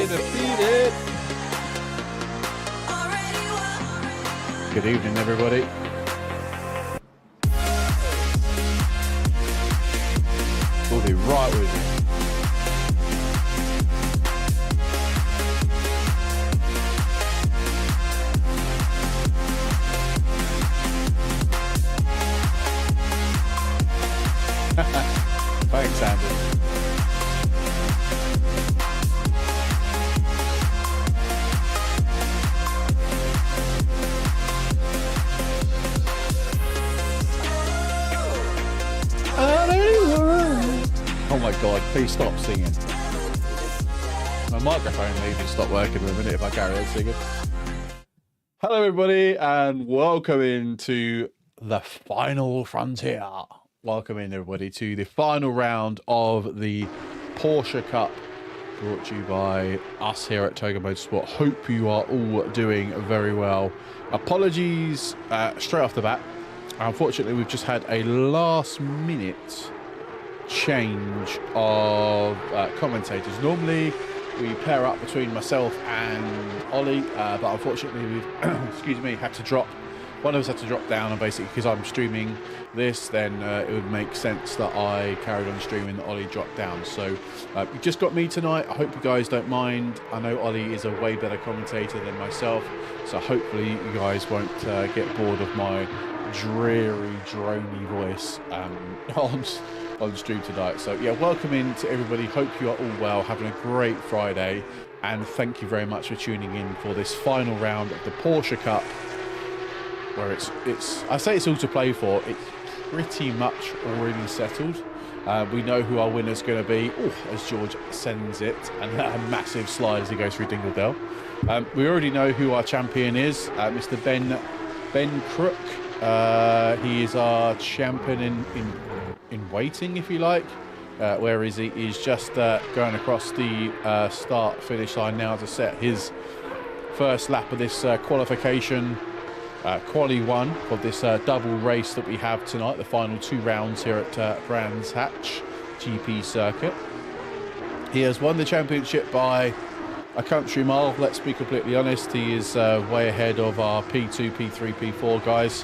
Defeated. Good evening, everybody. We'll be right with you. Thanks, Andy. Oh my God, please stop singing. My microphone may even stop working in a minute if I carry on singing. Hello everybody and welcome into the final frontier. Welcome in everybody to the final round of the Porsche Cup, brought to you by us here at Toga Motorsport. Hope you are all doing very well. Apologies straight off the bat. Unfortunately, we've just had a last minute change of commentators. Normally we pair up between myself and Ollie, but unfortunately we've excuse me, had to drop one of us had to drop down, and basically because I'm streaming this, then it would make sense that I carried on streaming, that Ollie dropped down. So you just got me tonight. I hope you guys don't mind. I know Ollie is a way better commentator than myself, so hopefully you guys won't get bored of my dreary drony voice on stream tonight. So yeah, welcome in to everybody. Hope you are all well, having a great Friday, and thank you very much for tuning in for this final round of the Porsche Cup, where it's I say it's all to play for. It's pretty much already settled. We know who our winner's going to be. Oh, as George sends it, and a massive slide as he goes through Dingledale. We already know who our champion is, Mr. Ben Crook. He is our champion in waiting, if you like. Where is he? He's just going across the start-finish line now to set his first lap of this qualification, quali one of this double race that we have tonight, the final two rounds here at Brands Hatch GP circuit. He has won the championship by a country mile. Let's be completely honest, he is way ahead of our P2, P3, P4 guys,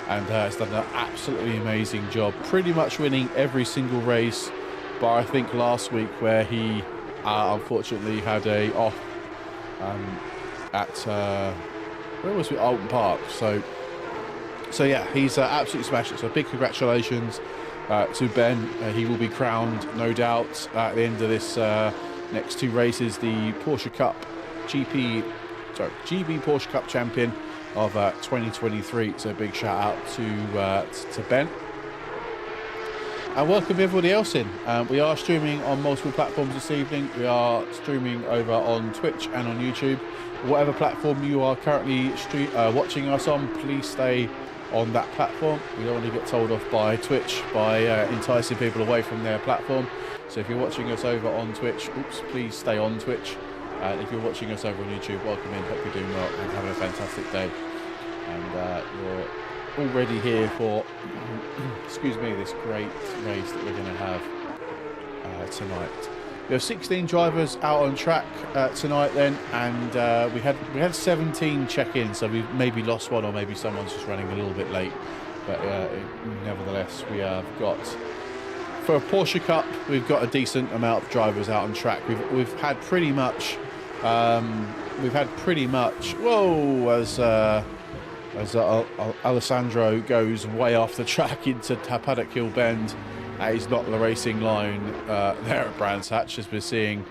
and has done an absolutely amazing job, pretty much winning every single race, but I think last week where he unfortunately had a off at where was we? Alton Park. So yeah, he's absolutely smashed it. So big congratulations to Ben. He will be crowned, no doubt, at the end of this next two races, the Porsche Cup GB Porsche Cup champion of 2023. So big shout out to Ben. And welcome everybody else in. We are streaming on multiple platforms this evening. We are streaming over on Twitch and on YouTube. Whatever platform you are currently watching us on, please stay on that platform. We don't want to get told off by Twitch by enticing people away from their platform. So if you're watching us over on Twitch, please stay on Twitch. And if you're watching us over on YouTube, welcome in. Hope you're doing well and having a fantastic day. And you're already here for excuse me, this great race that we're going to have tonight. We have 16 drivers out on track tonight then, and we had 17 check-ins, so we've maybe lost one, or maybe someone's just running a little bit late, but nevertheless we have got, for a Porsche Cup, we've got a decent amount of drivers out on track. We've had pretty much we've had pretty much, whoa, as Alessandro goes way off the track into Paddock Hill Bend. He's not the racing line there at Brands Hatch, as we're seeing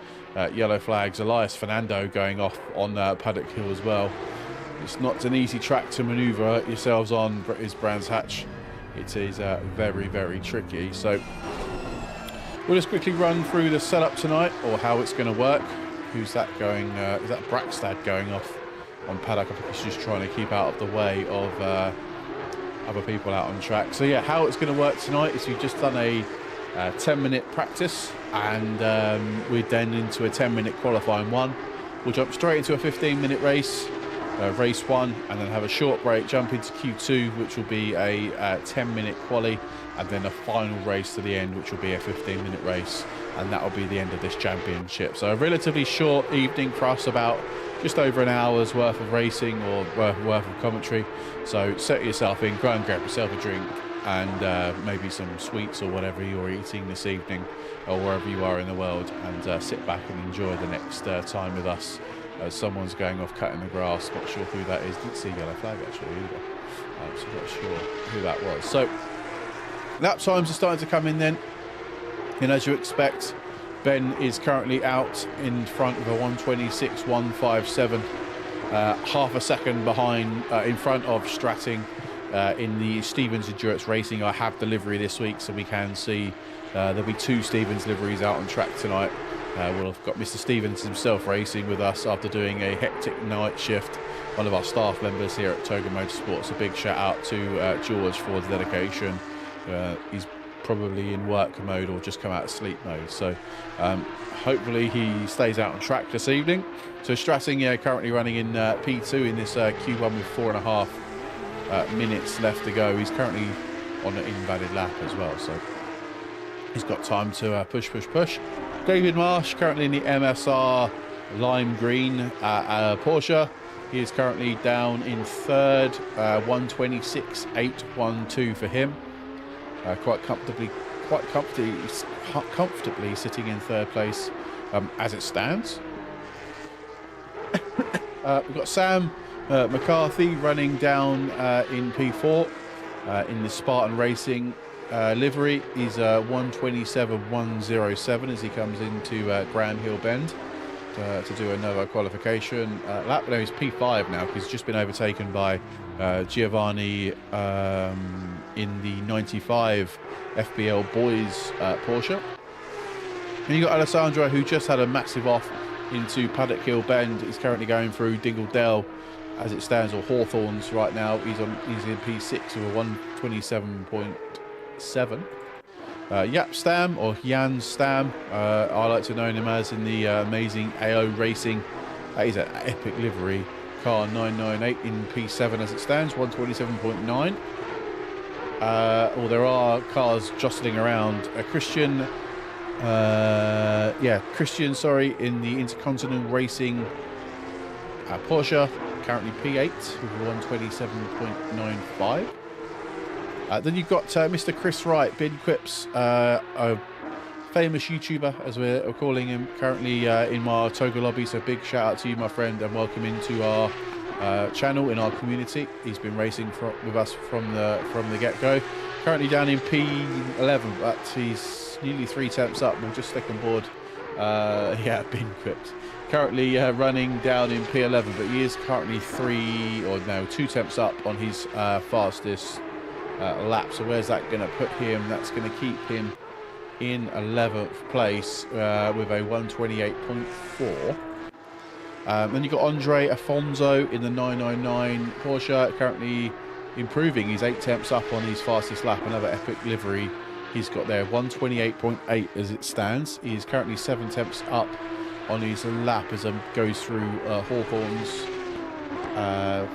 yellow flags. Elias Fernando going off on Paddock Hill as well. It's not an easy track to manoeuvre yourselves on, is Brands Hatch. It is very, very tricky. So we'll just quickly run through the setup tonight, or how it's going to work. Who's that going? Is that Brackstad going off on paddock? I think he's just trying to keep out of the way of other people out on track. So yeah, how it's going to work tonight is we've just done a 10-minute practice, and we're then into a 10-minute qualifying one. We'll jump straight into a 15-minute race, race one, and then have a short break, jump into Q2, which will be a 10-minute quali, and then a final race to the end, which will be a 15-minute race, and that will be the end of this championship. So a relatively short evening for us, about just over an hour's worth of racing, or worth of commentary. So set yourself in, go and grab yourself a drink, and maybe some sweets or whatever you're eating this evening, or wherever you are in the world, and sit back and enjoy the next time with us. Someone's going off cutting the grass, not sure who that is. Didn't see a yellow flag actually either, so not sure who that was. So lap times are starting to come in then, and as you expect, Ben is currently out in front of a 126.157, half a second behind, in front of Stratting in the Stevens Endurance Racing. I have the livery this week, so we can see there'll be 2 Stevens liveries out on track tonight. We'll have got Mr. Stevens himself racing with us after doing a hectic night shift. One of our staff members here at Toga Motorsports. A big shout out to George for the dedication. He's probably in work mode or just come out of sleep mode. So hopefully he stays out on track this evening. So Stratting currently running in P2 in this Q1 with 4.5 minutes left to go. He's currently on an invalid lap as well, so he's got time to push. David Marsh currently in the MSR lime green Porsche. He is currently down in third, 126.812 for him. Quite comfortably sitting in third place as it stands. We've got Sam McCarthy running down in P4 in the Spartan Racing livery. He's 127.107 as he comes into Grand Hill Bend to do another qualification lap. No, he's P5 now because he's just been overtaken by Giovanni in the 95 FBL Boys Porsche. And you got Alessandro, who just had a massive off into Paddock Hill Bend. He's currently going through Dingle Dell as it stands, or Hawthorns right now. He's in P6 with a 127.7. Jaap Stam, or Jan Stam, I like to know him as in the amazing AO Racing. That is an epic livery. Car 998 in P7 as it stands, 127.9. Or there are cars jostling around. Christian, Christian, in the Intercontinental Racing Porsche, currently P8 with 127.95. Then you've got Mr. Chris Wright, Bin Quips, a famous YouTuber, as we're calling him, currently in my Toga lobby. So big shout out to you, my friend, and welcome into our channel, in our community. He's been racing with us from the get-go. Currently down in P11, but he's nearly 3 temps up. We'll just stick on board. Bin Quips. Currently running down in P11, but he is currently 2 temps up on his fastest lap. So where's that going to put him? That's going to keep him in 11th place with a 128.4. Then you've got Andre Afonso in the 999 Porsche, currently improving. He's 8 temps up on his fastest lap. Another epic livery he's got there, 128.8 as it stands. He is currently 7 temps up on his lap as he goes through Hawthorns. The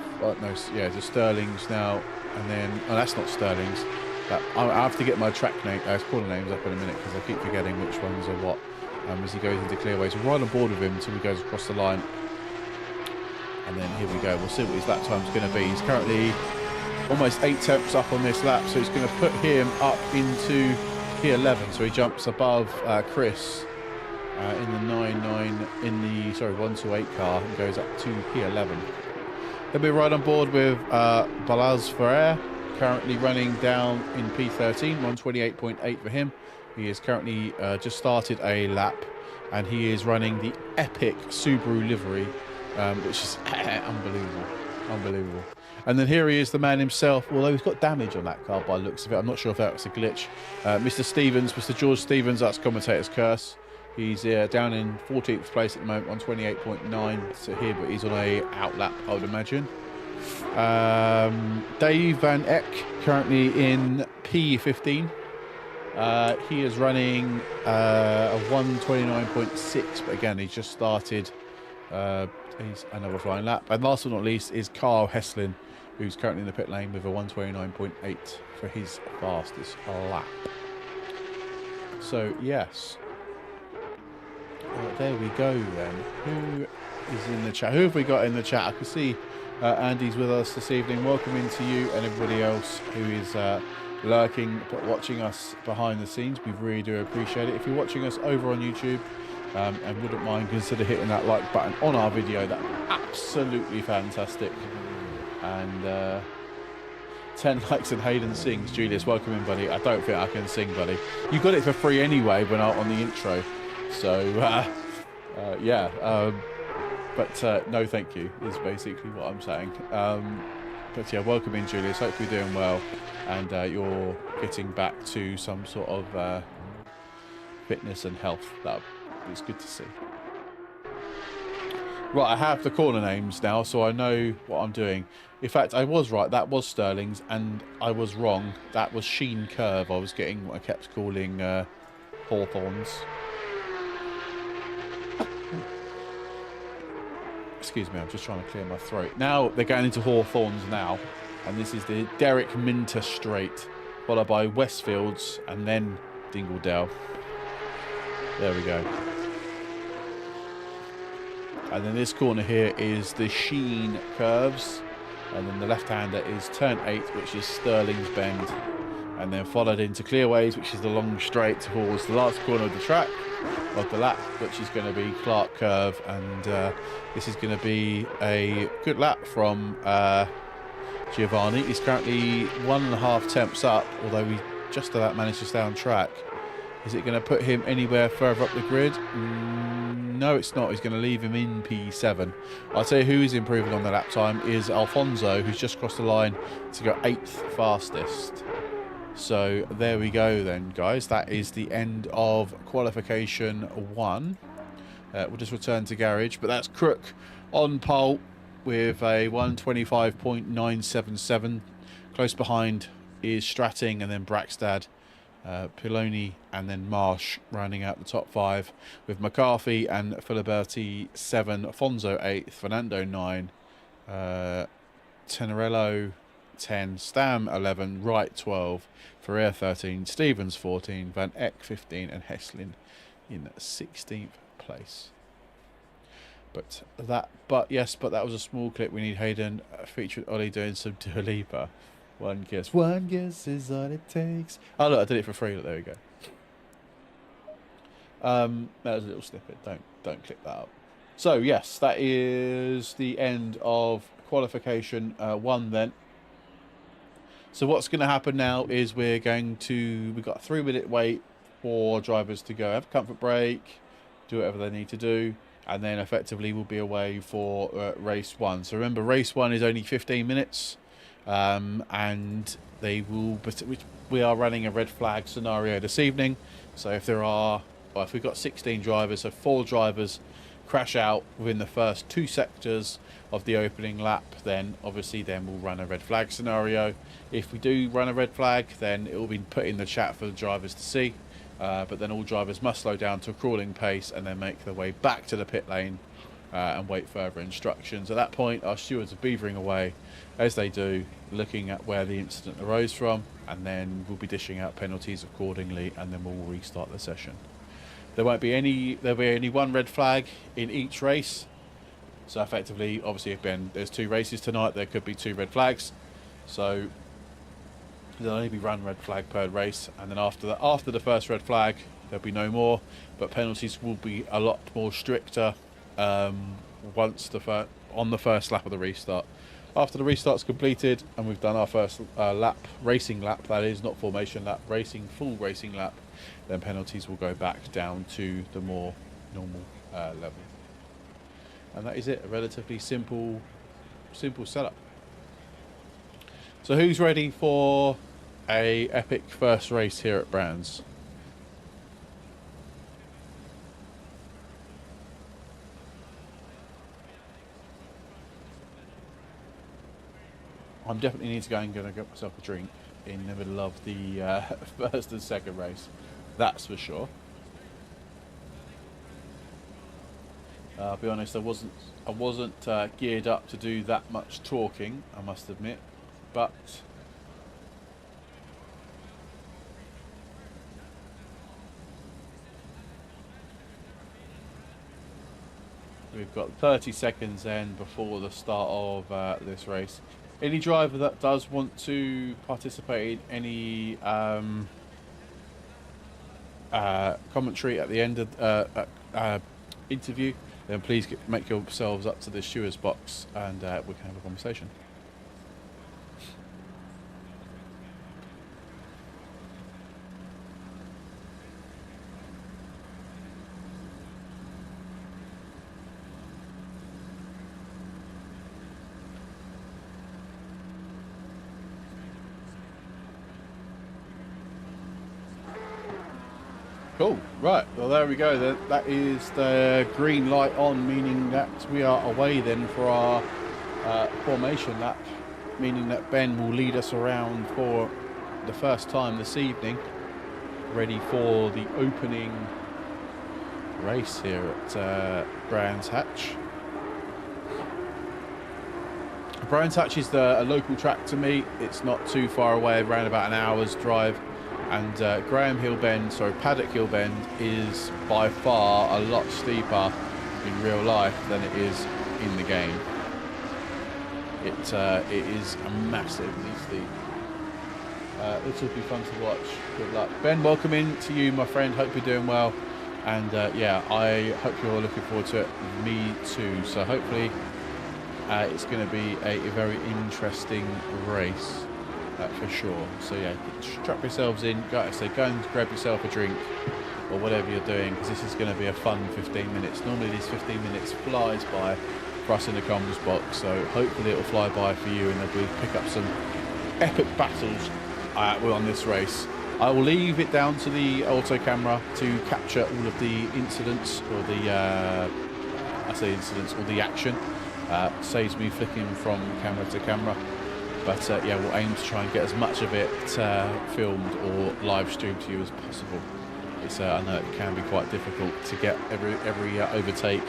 Sterlings now, and then that's not Sterlings. I have to get my track name, corner names up in a minute because I keep forgetting which ones are what. As he goes into clearway, so right on board with him until he goes across the line, and then here we go. We'll see what his lap time's going to be. He's currently almost 8 temps up on this lap, so it's going to put him up into P11. So he jumps above Chris in the 9-9 in the 128 car and goes up to P11. He'll be right on board with Balaz Ferrer, currently running down in P13, 128.8 for him. He is currently just started a lap, and he is running the epic Subaru livery, which is unbelievable. And then here he is, the man himself, although he's got damage on that car by the looks of it. I'm not sure if that was a glitch. Mr. George Stevens, that's commentator's curse. He's down in 14th place at the moment on 28.9 to here, but he's on a outlap, I would imagine. Dave Van Eck, currently in P15. He is running a 129.6, but again, he's just started. He's another flying lap. And last but not least is Carl Heslin, who's currently in the pit lane with a 129.8 for his fastest lap. So, yes. There we go then. Who is in the chat? Who have we got in the chat? I can see Andy's with us this evening. Welcome into you and everybody else who is lurking but watching us behind the scenes. We really do appreciate it. If you're watching us over on YouTube and wouldn't mind, consider hitting that like button on our video. That's absolutely fantastic. And 10 likes and Hayden sings. Julius, welcome in, buddy. I don't think I can sing, buddy. You got it for free anyway when on the intro. So, yeah. But no thank you is basically what I'm saying. But yeah, welcome in, Julius. Hope you're doing well and you're getting back to some sort of fitness and health. That is good to see. Right, I have the corner names now, so I know what I'm doing. In fact, I was right. That was Sterling's, and I was wrong. That was Sheen Curve. I was getting what I kept calling Hawthorns. Excuse me, I'm just trying to clear my throat. Now they're going into Hawthorns now, and this is the Derek Minter Straight, followed by Westfields and then Dingledale. There we go. And then this corner here is the Sheen Curves, and then the left-hander is turn 8, which is Sterling's Bend, and then followed into Clearways, which is the long straight towards the last corner of the track, of the lap, which is going to be Clark Curve, and this is going to be a good lap from Giovanni. He's currently 1.5 temps up, although he just about managed to stay on track. Is it going to put him anywhere further up the grid? No, it's not. He's going to leave him in P7. I'll tell you who is improving on the lap time is Alfonso, who's just crossed the line to go 8th fastest. So there we go then, guys. That is the end of qualification 1. We'll just return to garage, but that's Crook on pole with a 125.977. Close behind is Stratting and then Brackstad, Piloni and then Marsh rounding out the top 5 with McCarthy and Filiberti 7, Afonso 8th, Fernando 9, Tenerello 10, Stam 11, Wright 12, Ferrer 13, Stevens 14, Van Eck 15 and Heslin in 16th place. But that was a small clip. We need Hayden featured Ollie doing some Dua Lipa. One guess is all it takes. Oh look, I did it for free. Look, there we go. That was a little snippet. Don't click that up. So yes, that is the end of qualification 1 then. So what's going to happen now is we've got a 3-minute wait for drivers to go have a comfort break, do whatever they need to do, and then effectively we'll be away for race 1. So remember, race 1 is only 15 minutes, and we are running a red flag scenario this evening. So if we've got 16 drivers, so 4 drivers crash out within the first 2 sectors of the opening lap, then obviously we'll run a red flag scenario. If we do run a red flag, then it will be put in the chat for the drivers to see, but then all drivers must slow down to a crawling pace and then make their way back to the pit lane and wait further instructions. At that point, our stewards are beavering away as they do, looking at where the incident arose from, and then we'll be dishing out penalties accordingly, and then we'll restart the session. There'll be only 1 red flag in each race. So effectively, obviously, there's 2 races tonight, there could be 2 red flags. So there'll only be 1 red flag per race, and then after the first red flag, there'll be no more, but penalties will be a lot more stricter once on the first lap of the restart. After the restart's completed and we've done our first racing lap, that is, not formation lap, full racing lap, then penalties will go back down to the more normal level. And that is it, a relatively simple setup. So who's ready for a epic first race here at Brands? I definitely need to go and get myself a drink in the middle of the first and second race. That's for sure. I'll be honest, I wasn't geared up to do that much talking, I must admit, but we've got 30 seconds then before the start of this race. Any driver that does want to participate in any commentary at the end of interview, then please make yourselves up to the steward's box and we can have a conversation. Cool, right, well there we go. That is the green light on, meaning that we are away then for our formation lap, meaning that Ben will lead us around for the first time this evening, ready for the opening race here at Brands Hatch. Brands Hatch is a local track to me. It's not too far away, around about an hour's drive. And Paddock Hill Bend is by far a lot steeper in real life than it is in the game. It is massively steep. This will be fun to watch. Good luck. Ben, welcome in to you, my friend. Hope you're doing well. And yeah, I hope you're looking forward to it. Me too. So hopefully it's going to be a very interesting race. For sure. So yeah, strap yourselves in. Go and grab yourself a drink or whatever you're doing, because this is going to be a fun 15 minutes. Normally these 15 minutes flies by for us in the comms box, so hopefully it'll fly by for you and then we'll pick up some epic battles on this race. I will leave it down to the auto camera to capture all of the incidents, or the the action. Saves me flicking from camera to camera. But yeah, we'll aim to try and get as much of it filmed or live streamed to you as possible. I know it can be quite difficult to get every overtake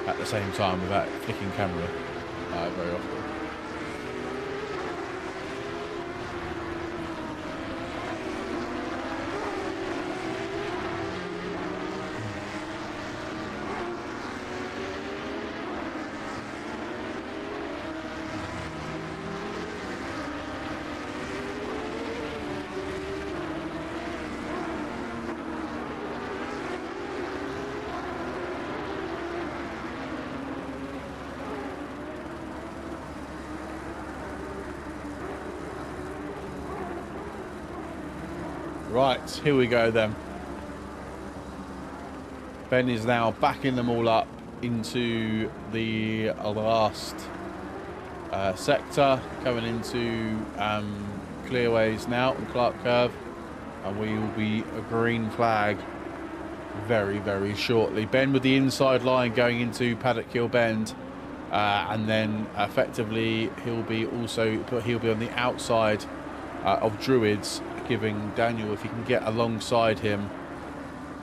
at the same time without flicking camera very often. Right, here we go then. Ben is now backing them all up into the last sector, coming into clearways now and Clark Curve, and we will be a green flag very, very shortly. Ben with the inside line going into Paddock Hill Bend, and then effectively he'll be on the outside of Druids, giving Daniel, if he can get alongside him,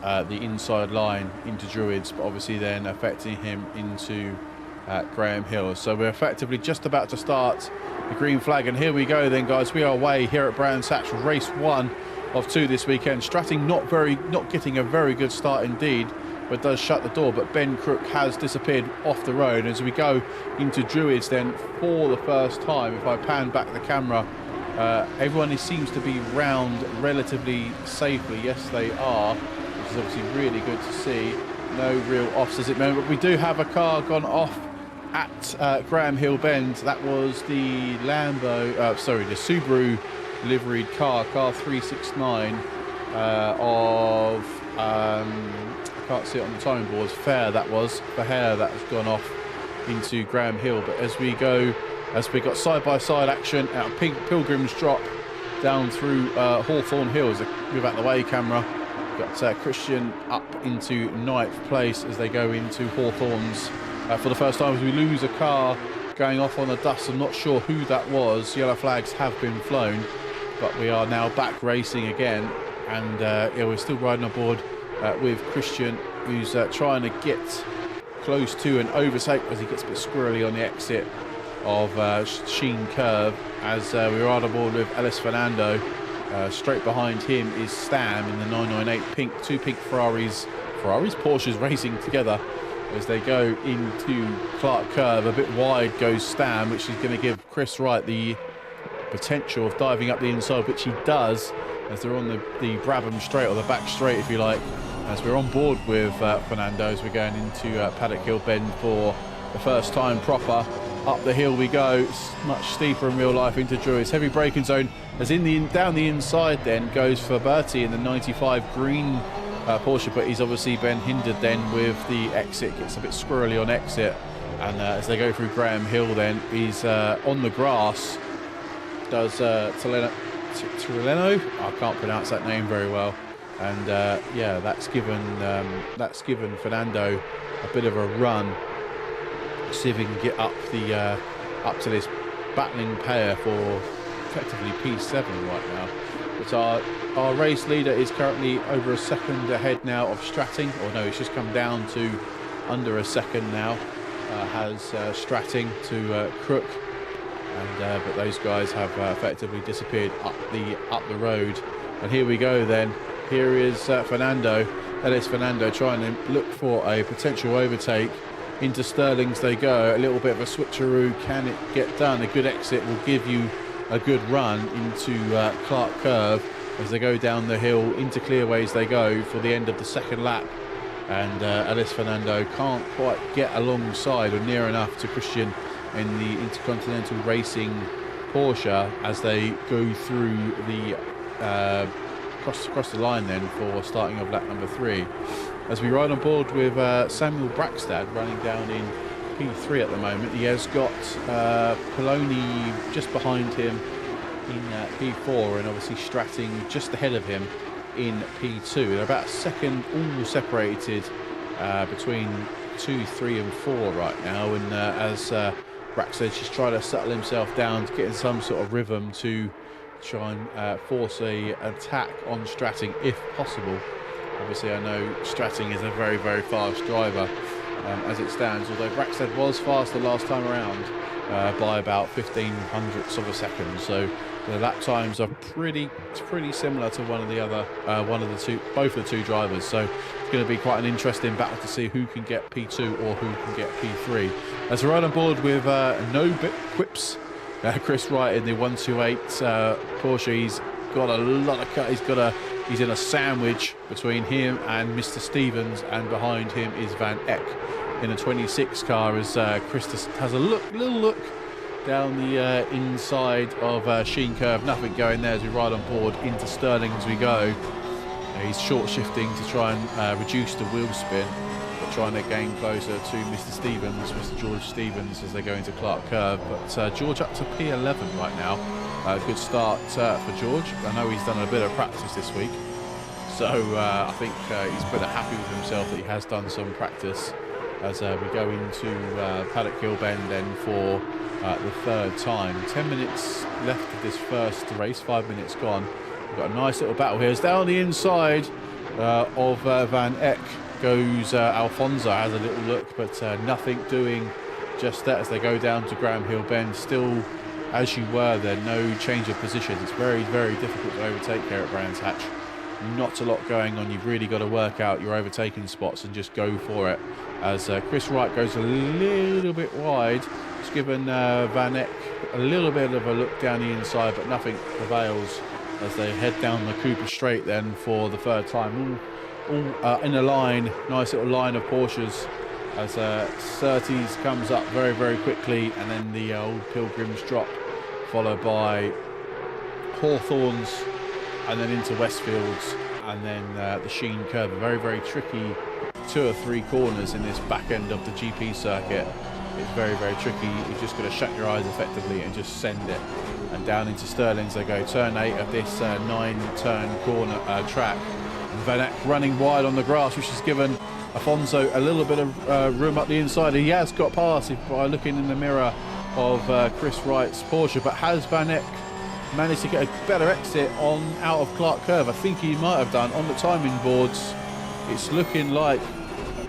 the inside line into Druids, but obviously then affecting him into Graham Hill. So we're effectively just about to start the green flag, and here we go then, guys. We are away here at Brands Hatch, race 1 of 2 this weekend. Stratting not getting a very good start indeed, but does shut the door. But Ben Crook has disappeared off the road as we go into Druids then for the first time. If I pan back the camera, everyone seems to be round relatively safely. Yes, they are. which is obviously really good to see. No real offs at the moment, but we do have a car gone off at Graham Hill Bend. That was the the Subaru liveried car 369 I can't see it on the timing boards. Fair that was. For Hare that has gone off into Graham Hill. But as we got side-by-side action out of Pilgrim's Drop down through Hawthorne Hill, as I move out the way camera. We've got Christian up into 9th place as they go into Hawthorne's for the first time, as we lose a car going off on the dust. I'm not sure who that was. Yellow flags have been flown, but we are now back racing again, and yeah, we're still riding aboard with Christian, who's trying to get close to an overtake as he gets a bit squirrely on the exit of Sheen Curve, as we ride aboard with Ellis Fernando. Straight behind him is Stam in the 998 two pink Ferraris, Porsches racing together as they go into Clark Curve. A bit wide goes Stam, which is going to give Chris Wright the potential of diving up the inside, which he does as they're on the Brabham straight, or the back straight if you like, as we're on board with Fernando as we're going into Paddock Hill Bend for the first time proper. Up the hill we go. It's much steeper in real life into Drury's heavy braking zone, as down the inside then goes for Bertie in the 95 green Porsche, but he's obviously been hindered then with the exit. Gets a bit squirrely on exit, and as they go through Graham Hill then he's on the grass. Does Torello, I can't pronounce that name very well, and yeah, that's given Fernando a bit of a run. See if he can get up to this battling pair for effectively P7 right now. But our race leader is currently over a second ahead now of Stratting, or no, it's just come down to under a second now. Has Stratting to Crook, and but those guys have effectively disappeared up the road. And here we go then. Here is Ellis Fernando trying to look for a potential overtake. Into Sterling's they go. A little bit of a switcheroo. Can it get done? A good exit will give you a good run into Clark Curve as they go down the hill. Into Clearways they go for the end of the second lap, and Ellis Fernando can't quite get alongside or near enough to Christian in the Intercontinental Racing Porsche as they go through the across the line then for starting of lap number 3. As we ride on board with Samuel Brackstad running down in P3 at the moment. He has got Poloni just behind him in P4, and obviously Stratting just ahead of him in P2. They're about a second all separated between 2, 3 and 4 right now, and as Brackstad just trying to settle himself down to get in some sort of rhythm to try and force a attack on Stratting if possible. Obviously I know Stratting is a very, very fast driver as it stands, although Brackstad was faster last time around by about 15 hundredths of a second, so the lap times are pretty similar to both the two drivers. So it's going to be quite an interesting battle to see who can get P2 or who can get P3. As we're right on board with no bit quips, Chris Wright in the 128 Porsche. He's got a lot of cut. He's in a sandwich between him and Mr. Stevens, and behind him is Van Eck in a 26 car as Chris has a little look down the inside of Sheen Curve. Nothing going there as we ride on board into Sterling as we go. He's short shifting to try and reduce the wheel spin, but trying to gain closer to Mr. Stevens, Mr. George Stevens, as they go into Clark Curve. But George up to P11 right now. Good start for George. I know he's done a bit of practice this week, so I think he's pretty happy with himself that he has done some practice as we go into Paddock Hill Bend then for the third time. 10 minutes left of this first race, 5 minutes gone. We've got a nice little battle here. It's down the inside of Van Eck goes Alfonso, has a little look, but nothing doing just that as they go down to Graham Hill Bend. Still as you were there, no change of position. It's very, very difficult to overtake here at Brands Hatch. Not a lot going on. You've really got to work out your overtaking spots and just go for it. As Chris Wright goes a little bit wide, it's given Van Eck a little bit of a look down the inside, but nothing prevails as they head down the Cooper Straight then for the third time. all in a line, nice little line of Porsches, as Surtees comes up very, very quickly, and then the old Pilgrims drop, followed by Hawthorns, and then into Westfields, and then the Sheen curve. A very, very tricky 2 or 3 corners in this back end of the GP circuit. It's very, very tricky. You've just got to shut your eyes effectively and just send it. And down into Stirling's they go. Turn 8 of this 9-turn corner track. And Van Eyck running wide on the grass, which has given Afonso a little bit of room up the inside. He has got past by looking in the mirror of Chris Wright's Porsche, but has Van Eyck managed to get a better exit on out of Clark Curve? I think he might have done. On the timing boards, it's looking like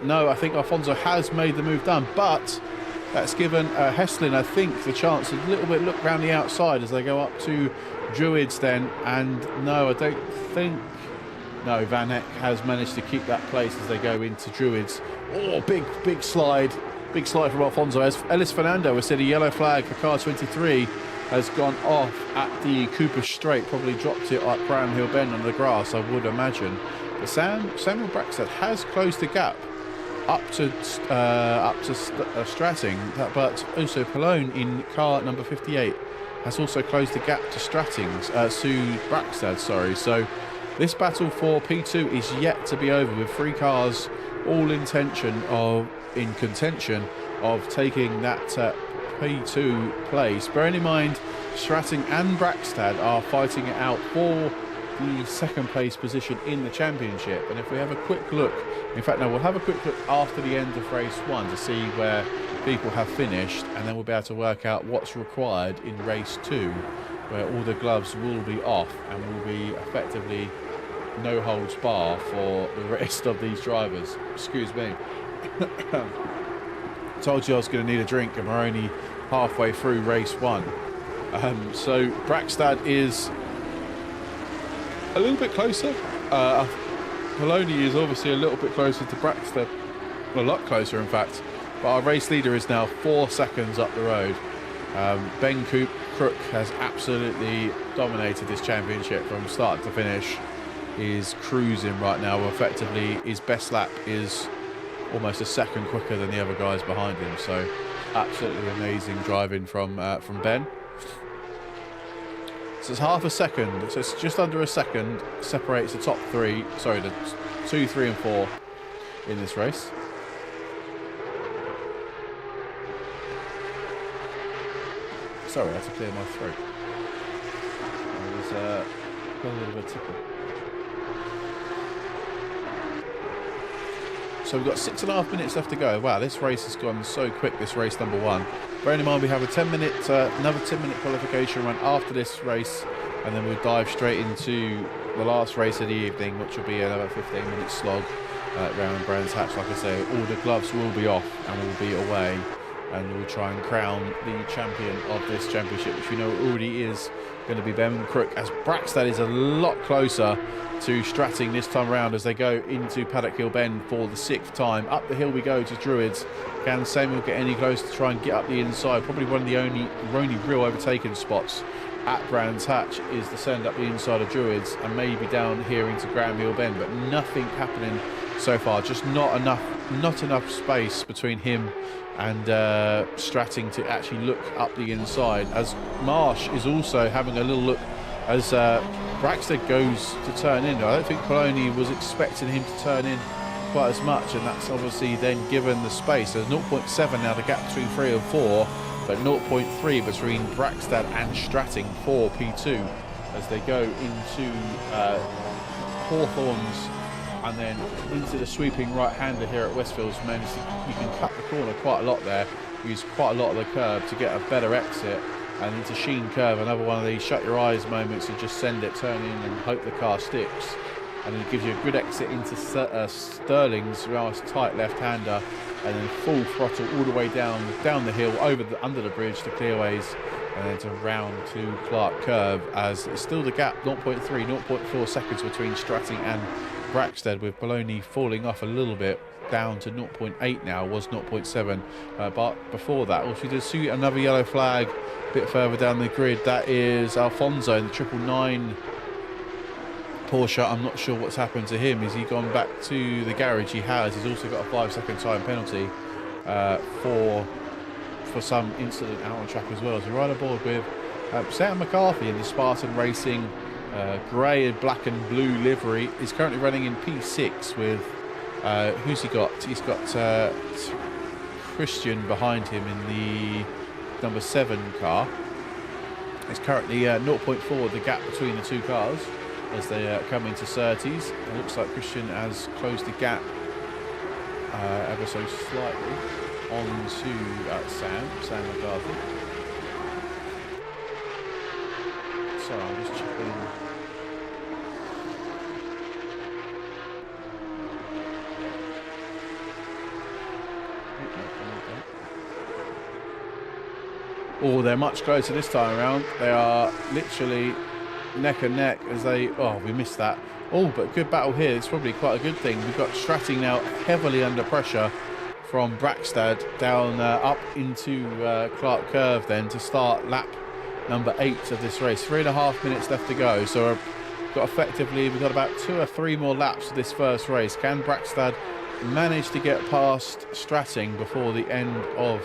no. I think Afonso has made the move done, but that's given Heslin, I think, the chance to a little bit look round the outside as they go up to Druids then. And no, I don't think. No, Van Eyck has managed to keep that place as they go into Druids. Oh, big slide. Big slide from Afonso. As Ellis Fernando has said, a yellow flag for car 23 has gone off at the Cooper Straight. Probably dropped it at Brown Hill Bend on the grass, I would imagine. But Samuel Braxton has closed the gap up to Stratting, but also Pallone in car number 58 has also closed the gap to Stratting's, Sue Braxton, sorry. So this battle for P2 is yet to be over, with 3 cars all in contention of taking that P2 place. Bearing in mind, Stratting and Braxton are fighting it out for the second place position in the championship. And if we have a quick look, in fact, no, we'll have a quick look after the end of race 1 to see where people have finished, and then we'll be able to work out what's required in race 2, where all the gloves will be off and will be effectively no holds bar for the rest of these drivers. Excuse me. Told you I was going to need a drink, and we're only halfway through race 1. So Braxton is a little bit closer. Maloney is obviously a little bit closer to Braxton, a lot closer in fact, but our race leader is now 4 seconds up the road. Ben Crook has absolutely dominated this championship from start to finish. Is cruising right now. Effectively, his best lap is almost a second quicker than the other guys behind him. So absolutely amazing driving from Ben. So it's half a second, so it's just under a second separates the top 3, sorry, the 2, 3 and 4 in this race. Sorry, I had to clear my throat. I was got a little bit tickle. So we've got 6.5 minutes left to go. Wow, this race has gone so quick, this race number 1. Bearing in mind we have a 10-minute, another 10-minute qualification run after this race, and then we'll dive straight into the last race of the evening, which will be another 15-minute slog round Brands Hatch. Like I say, all the gloves will be off and we'll be away, and we'll try and crown the champion of this championship, which we know already is going to be Ben Crook, as Braxton is a lot closer to Stratting this time around as they go into Paddock Hill Bend for the 6th time. Up the hill we go to Druids. Can Samuel get any closer to try and get up the inside? Probably one of the only real overtaken spots at Brands Hatch is the send up the inside of Druids, and maybe down here into Graham Hill Bend, but nothing happening so far. Just not enough space between him and Stratting to actually look up the inside, as Marsh is also having a little look as Braxton goes to turn in. I don't think Poloni was expecting him to turn in quite as much, and that's obviously then given the space. There's 0.7 now, the gap between 3 and 4, but 0.3 between Braxton and Stratting for P2 as they go into Hawthorns and then into the sweeping right-hander here at Westfields. You can cut the corner quite a lot there, use quite a lot of the curb to get a better exit, and into Sheen Curve, another one of these shut your eyes moments and just send it, turn in and hope the car sticks. And then it gives you a good exit into Sterling's nice tight left-hander, and then full throttle all the way down the hill, under the bridge to Clearways, and then to round to Clark Curve, as it's still the gap 0.3, 0.4 seconds between Stratting and Braxton, with Bologna falling off a little bit down to 0.8 now, was 0.7, but before that also we did see another yellow flag a bit further down the grid. That is Alfonso in the 999 Porsche, I'm not sure what's happened to him. Is he gone back to the garage? He has. He's also got a 5-second time penalty for some incident out on track as well. So right aboard with Sam McCarthy in the Spartan Racing grey and black and blue livery. Is currently running in P6 with who's he got? He's got Christian behind him in the number 7 car. It's currently 0.4 the gap between the two cars as they come into Surtees. It looks like Christian has closed the gap ever so slightly onto Sam McCarthy. So I'm just checking. Oh, they're much closer this time around. They are literally neck and neck as they... Oh, we missed that. Oh, but good battle here. It's probably quite a good thing. We've got Stratting now heavily under pressure from Brackstad down up into Clark Curve then to start lap number 8 of this race. 3.5 minutes left to go. So we've got about 2 or 3 more laps of this first race. Can Brackstad manage to get past Stratting before the end of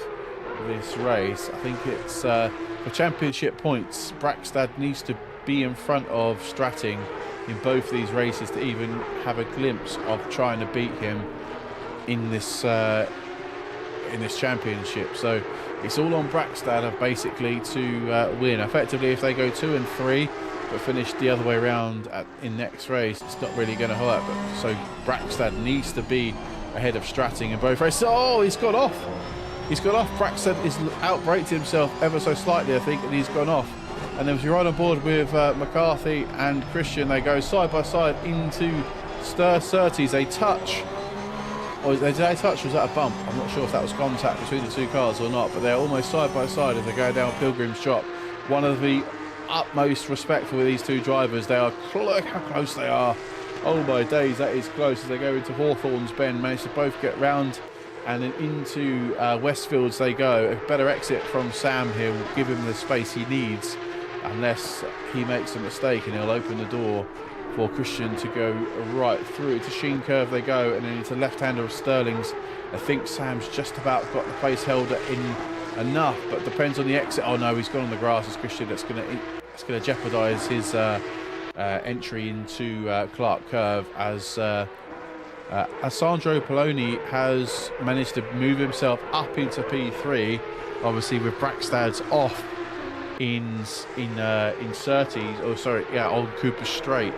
this race? I think it's for championship points, Brackstad needs to be in front of Stratting in both these races to even have a glimpse of trying to beat him in this championship. So it's all on Brackstad basically to win. Effectively, if they go 2 and 3 but finish the other way around in next race, it's not really going to hurt. But so Brackstad needs to be ahead of Stratting in both races. Oh, he's got off. He's got off. Brackstad has outbraked himself ever so slightly, I think, and he's gone off. And then if you're right on board with McCarthy and Christian, they go side by side into Surtees. They touch. Or did they touch? Or was that a bump? I'm not sure if that was contact between the two cars or not, but they're almost side by side as they go down Pilgrim's Drop. One of the utmost respect for these two drivers. They are look how close they are. Oh my days, that is close. As they go into Hawthorne's Bend, manage to both get round. And then into Westfields they go. A better exit from Sam here will give him the space he needs, unless he makes a mistake, and he'll open the door for Christian to go right through. To Sheen Curve they go, and then into left-hander of Sterling's. I think Sam's just about got the place held in enough, but depends on the exit. Oh no, he's gone on the grass as Christian. That's going to jeopardise his entry into Clark Curve as Sandro Poloni has managed to move himself up into P3, obviously with Brackstad's off in Surtees, on Cooper Straight.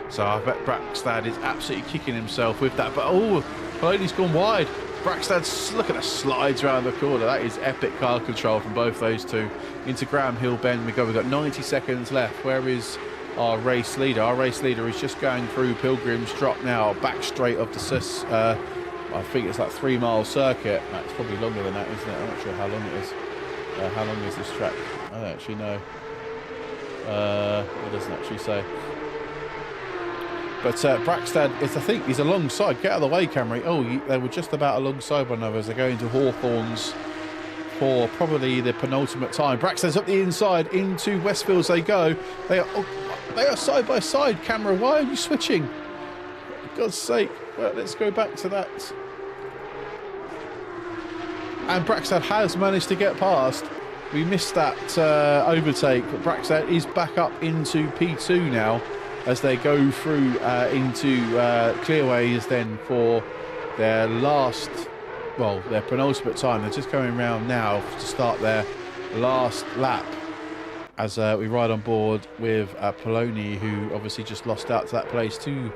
So I bet Brackstad is absolutely kicking himself with that. But oh, Poloni's gone wide. Brackstad's, look at the slides around the corner. That is epic car control from both those two. Into Graham Hill Bend we go. We've got 90 seconds left. Where is our race leader? Our race leader is just going through Pilgrim's Drop now, back straight of the I think it's like 3-mile circuit. It's probably longer than that, isn't it? I'm not sure how long it is. How long is this track? I don't actually know. It doesn't actually say. But Brackstad, I think he's alongside. Get out of the way, Camry. Oh, they were just about alongside one another as they're going to Hawthorne's for probably the penultimate time. Brackstad's up the inside into Westfields they go. They are side by side. Camera, why are you switching? For God's sake. Well, let's go back to that. And Brackstad has managed to get past. We missed that overtake, but Brackstad is back up into P2 now as they go through into Clearways then for their their penultimate time. They're just going around now to start their last lap as we ride on board with Poloni, who obviously just lost out to that place to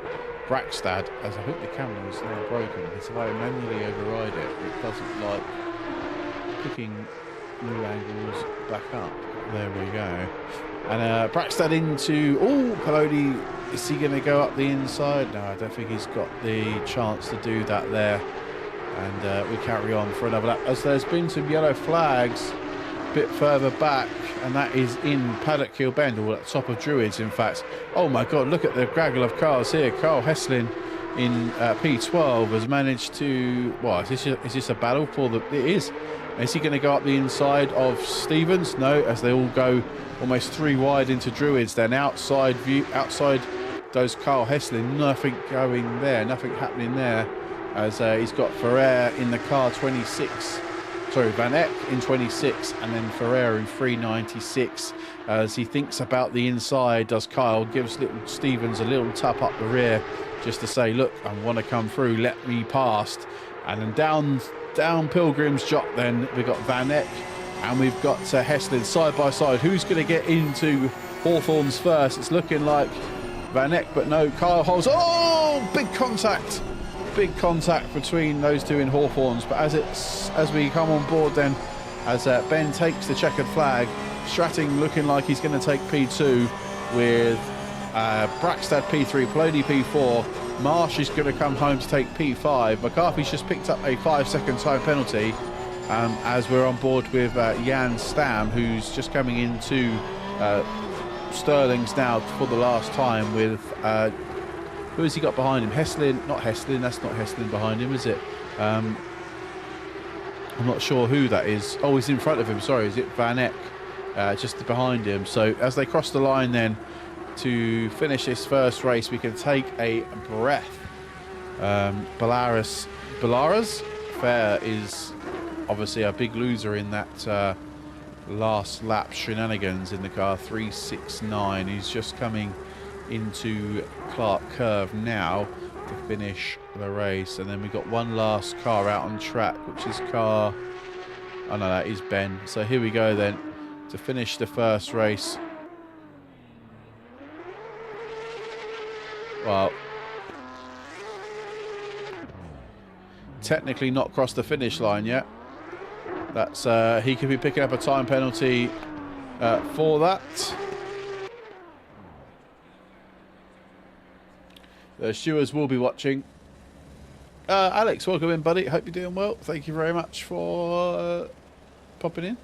Brackstad. As I think the camera's now broken, if I manually override it, it doesn't like picking new angles back up. There we go. And Brackstad into... Oh, Poloni, is he going to go up the inside? No, I don't think he's got the chance to do that there. And we carry on for another lap. As there's been some yellow flags a bit further back, and that is in Paddock Hill Bend, or at the top of Druids, in fact. Oh my God, look at the gaggle of cars here. Carl Heslin in P12 has managed to... What, is this a battle for the... It is. Is he going to go up the inside of Stevens? No, as they all go almost 3 wide into Druids. Then outside goes Carl Heslin. Nothing going there, nothing happening there, as he's got Ferrer in the car 26. Sorry, Van Eck in 26, and then Ferrer in 396. As he thinks about the inside, does Kyle, gives little Stevens a little tap up the rear just to say, look, I want to come through, let me past. And then down Pilgrim's Jot, then we've got Van Eck and we've got Heslin side by side. Who's going to get into Hawthorne's first? It's looking like Van Eck, but no, Kyle holds. Oh, big contact between those two in Hawthorne's. But as we come on board then, as Ben takes the checkered flag, Stratting looking like he's going to take P2 with Brackstad P3, Pelody P4. Marsh is going to come home to take P5. McCarthy's just picked up a 5-second time penalty as we're on board with Jan Stam, who's just coming into Sterling's now for the last time with who has he got behind him? Heslin, not Heslin, that's not Heslin behind him, is it? I'm not sure who that is. Oh, he's in front of him, sorry, is it Van Eck? Just behind him. So as they cross the line then to finish this first race, we can take a breath. Belarus Fair is obviously a big loser in that last lap shenanigans in the car. 369. He's just coming into Clark Curve now to finish the race, and then we've got one last car out on track, which is car, oh no, that is Ben. So here we go then to finish the first race. Well, technically not crossed the finish line yet. That's he could be picking up a time penalty for that. The stewards will be watching. Alex, welcome in, buddy. Hope you're doing well. Thank you very much for popping in.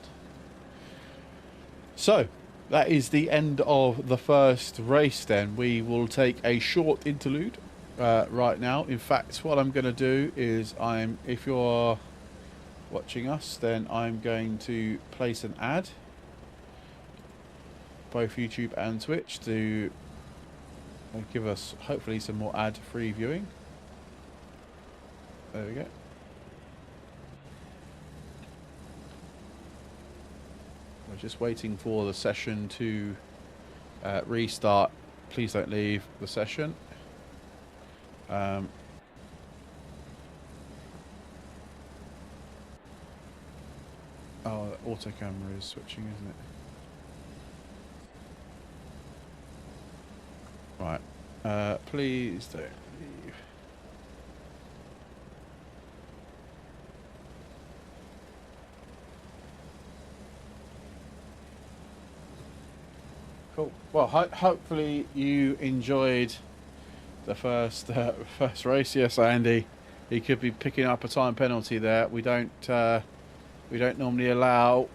So, that is the end of the first race then. We will take a short interlude right now. In fact, what I'm going to do is if you're watching us, then I'm going to place an ad, both YouTube and Twitch, to give us hopefully some more ad-free viewing. There we go. We're just waiting for the session to restart. Please don't leave the session. Oh, the auto camera is switching, isn't it? Right. Please don't leave. Cool. Well, hopefully you enjoyed the first race. Yes, Andy, he could be picking up a time penalty there. We don't normally allow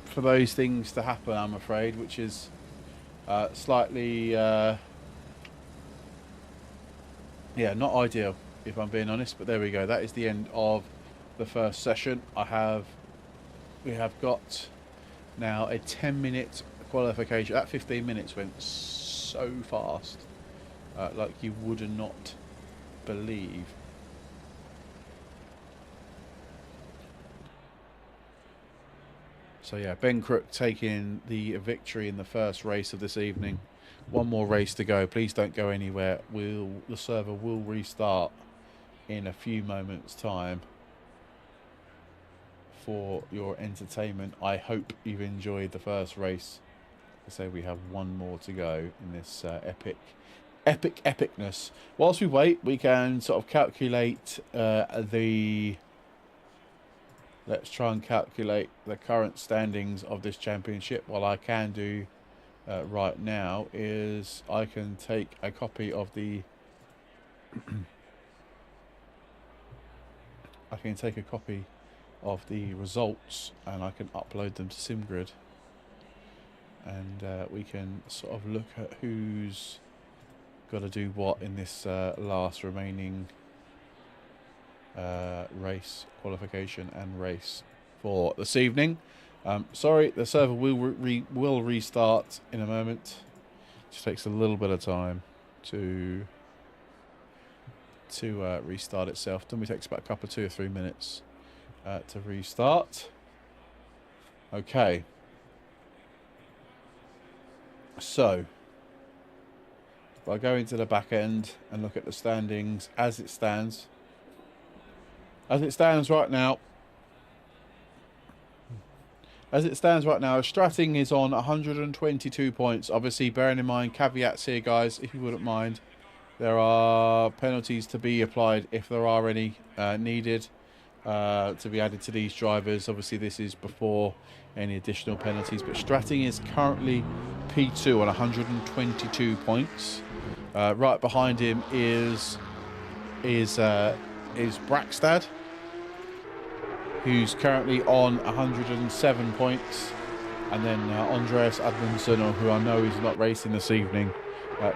for those things to happen, I'm afraid, which is slightly yeah, not ideal, if I'm being honest. But there we go. That is the end of the first session. We have got now a 10-minute qualification. That 15 minutes went so fast, like you would not believe. So yeah, Ben Crook taking the victory in the first race of this evening. One more race to go. Please don't go anywhere. The server will restart in a few moments' time for your entertainment. I hope you've enjoyed the first race. I say we have one more to go in this epicness. Whilst we wait, we can sort of calculate let's try and calculate the current standings of this championship. What I can do right now is I can take a copy of the results, and I can upload them to SimGrid, and we can sort of look at who's got to do what in this last remaining race, qualification and race. for this evening. Sorry, the server will restart in a moment. Just takes a little bit of time to restart itself. Normally takes about a couple of 2 or 3 minutes to restart. Okay. So, if I go into the back end and look at the standings as it stands right now. Stratting is on 122 points. Obviously, bearing in mind caveats here, guys, if you wouldn't mind. There are penalties to be applied if there are any needed to be added to these drivers. Obviously, this is before any additional penalties. But Stratting is currently P2 on 122 points. Right behind him is Brackstad, who's currently on 107 points, and then Andreas Admundsson, who I know is not racing this evening,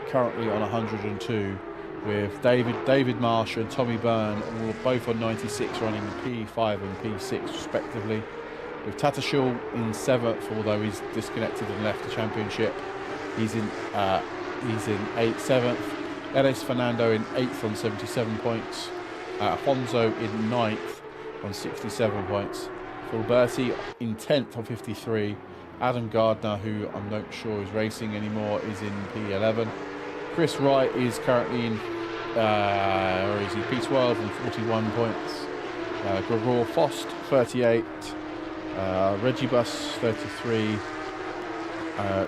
currently on 102, with David Marsh and Tommy Byrne both on 96, running P5 and P6 respectively, with Tatashul in 7th, although he's disconnected and left the championship. He's in 7th. Eres Fernando in 8th on 77 points. Honzo in 9th on 67 points. Fulberti in 10th on 53. Adam Gardner, who I'm not sure is racing anymore, is in P11. Chris Wright is currently in P12 and 41 points. Gregor Fost 38. Regibus 33.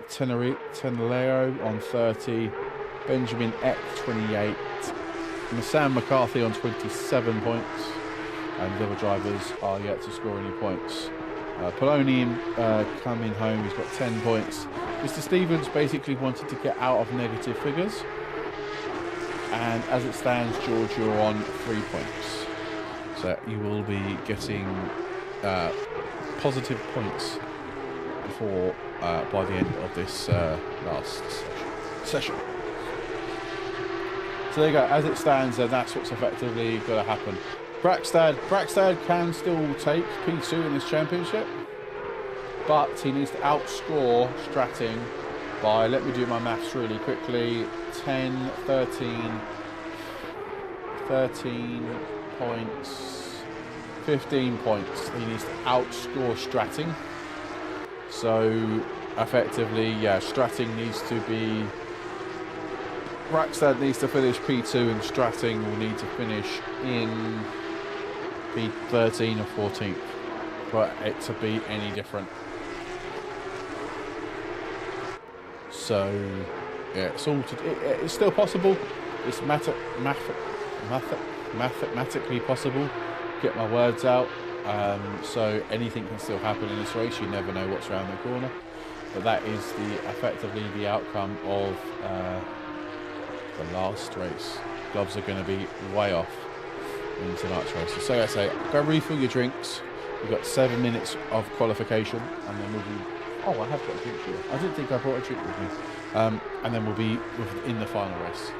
Tenelero on 30. Benjamin Eck 28. Sam McCarthy on 27 points. And the other drivers are yet to score any points. Polonium coming home, he's got 10 points. Mr. Stevens basically wanted to get out of negative figures. And as it stands, George, you're on 3 points. So you will be getting positive points before by the end of this last session. So there you go. As it stands, that's what's effectively going to happen. Brackstad can still take P2 in this championship, but he needs to outscore Stratting by, let me do my maths really quickly, 10, 13 points, 15 points. He needs to outscore Stratting. So effectively, yeah, Stratting needs to be... Brackstad needs to finish P2 and Stratting will need to finish in P13 or 14th for it to be any different. So yeah, it's still possible. It's mathematically possible. Get my words out. So anything can still happen in this race. You never know what's around the corner. But that is effectively the outcome of the last race. Gloves are going to be way off in tonight's race. So I say, go refill your drinks. We've got 7 minutes of qualification, and then we'll be... Oh, I have got a drink here. I didn't think I brought a drink with me. And then we'll be in the final race.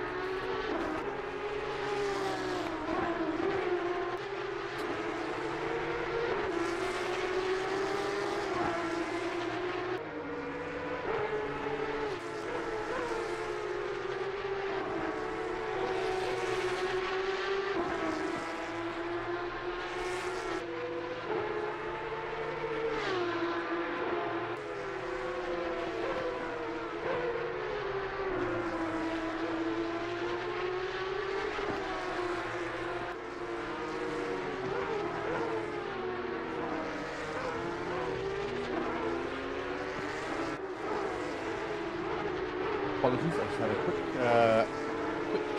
Apologies, I just had a quick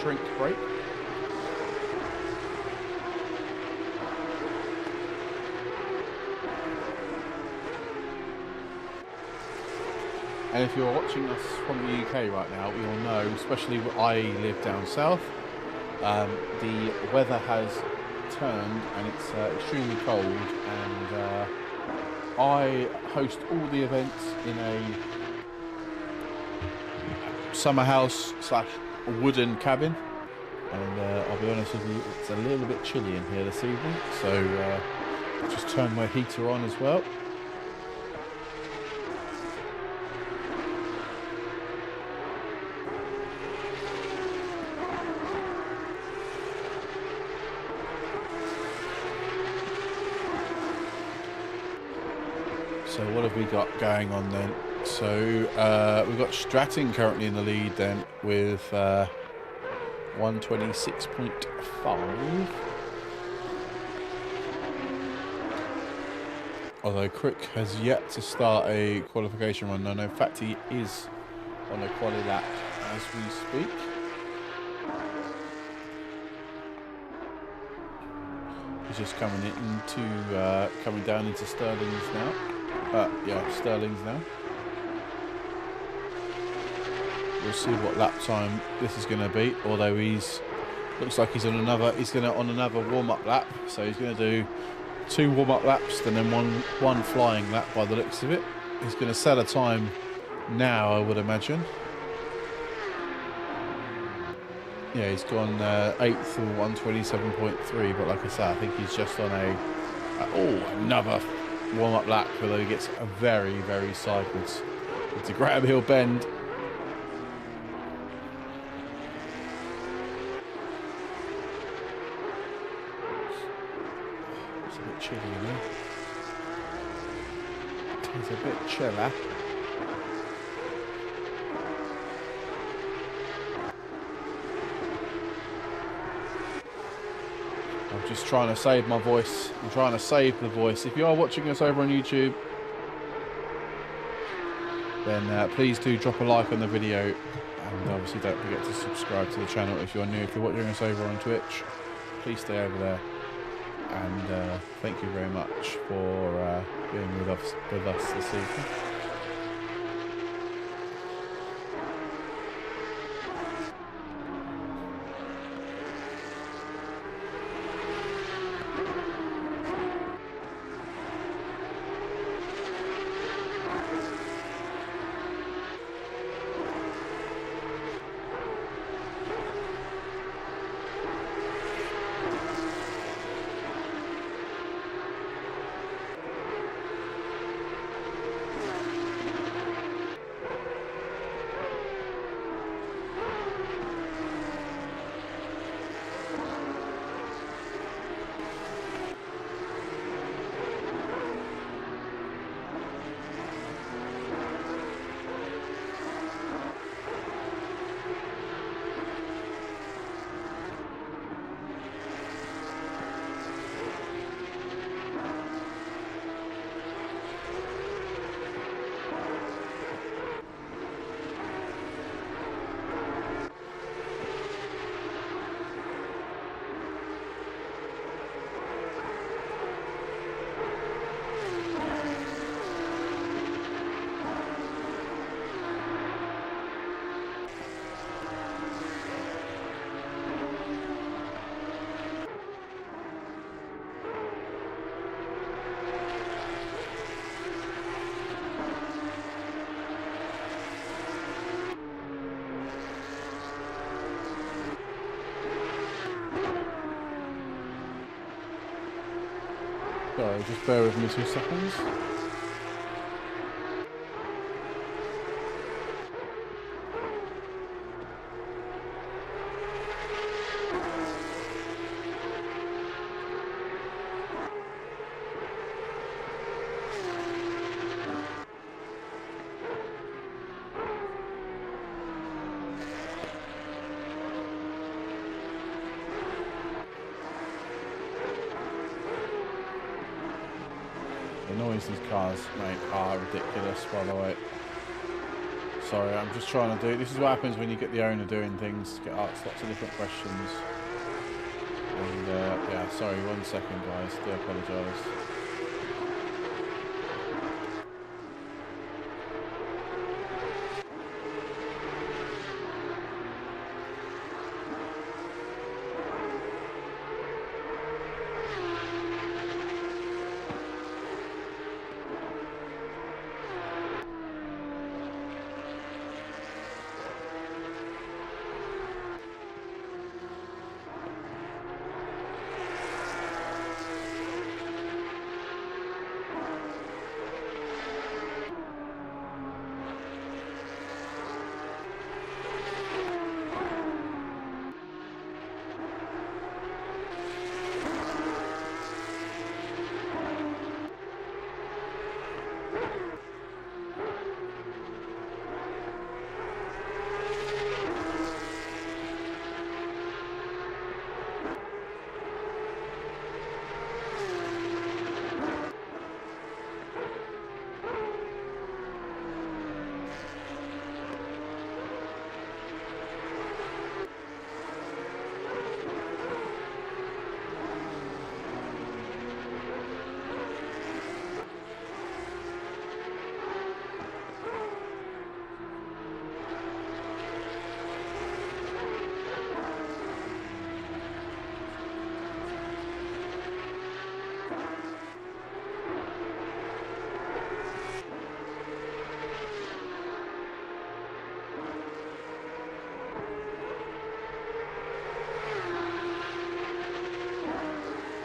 drink break. And if you're watching us from the UK right now, you'll know, especially where I live down south, the weather has turned and it's extremely cold, and I host all the events in a summer house / wooden cabin, and I'll be honest with you, it's a little bit chilly in here this evening, so Just turn my heater on as well. So what have we got going on then? So we've got Stratton currently in the lead then with 126.5. Although Crook has yet to start a qualification run. No, in fact he is on a quali lap as we speak. He's just coming down into Sterling's now. Yeah, Sterling's now. We'll see what lap time this is going to be. Although looks like he's on another warm-up lap. So he's going to do 2 warm-up laps and then one flying lap by the looks of it. He's going to set a time now, I would imagine. Yeah, he's gone 8th or 127.3, but like I said, I think he's just on another warm-up lap, although he gets a very, very sideways. It's a Graham Hill bend. It's a bit chilly in there. It's a bit chiller. I'm just trying to save my voice. I'm trying to save the voice. If you are watching us over on YouTube, then please do drop a like on the video. And obviously don't forget to subscribe to the channel if you're new. If you're watching us over on Twitch, please stay over there. And thank you very much for being with us this evening. Sorry, just bear with me 2 seconds. The noise these cars make are ridiculous, by the way. Sorry, I'm just trying to do... This is what happens when you get the owner doing things. Get asked lots of different questions. And, yeah, sorry, 1 second, guys. Do apologise.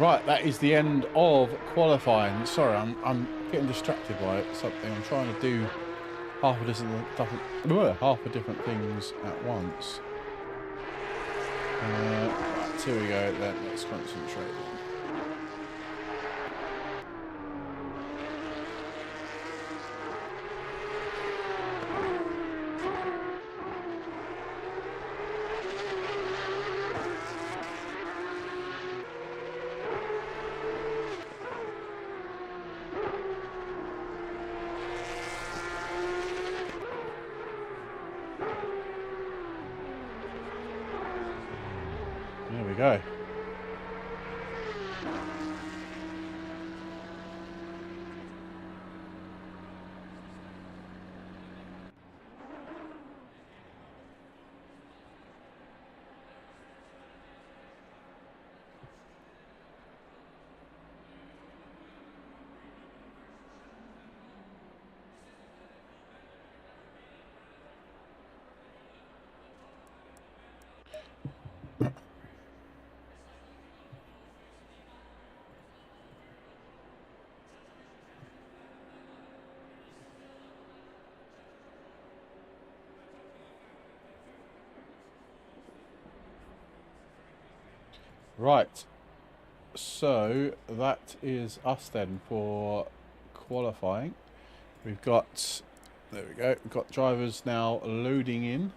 Right, that is the end of qualifying. Sorry, I'm getting distracted by something. I'm trying to do half a different things at once. Right, here we go. Let's concentrate. There we go. Right, so that is us then for qualifying. We've got, there we go, we've got drivers now loading in.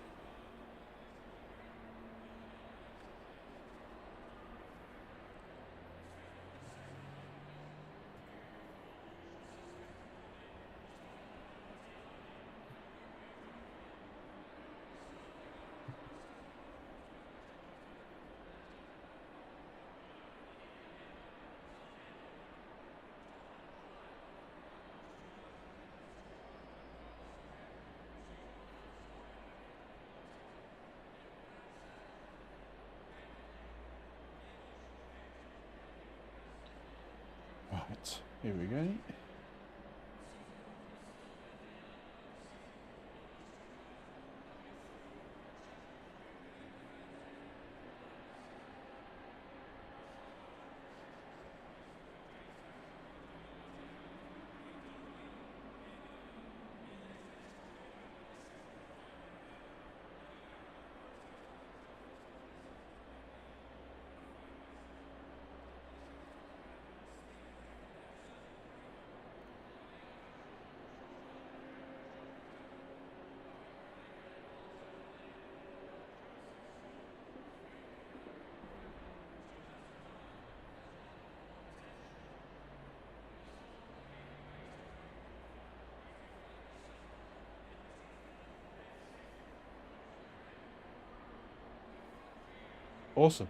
Right, here we go. Awesome.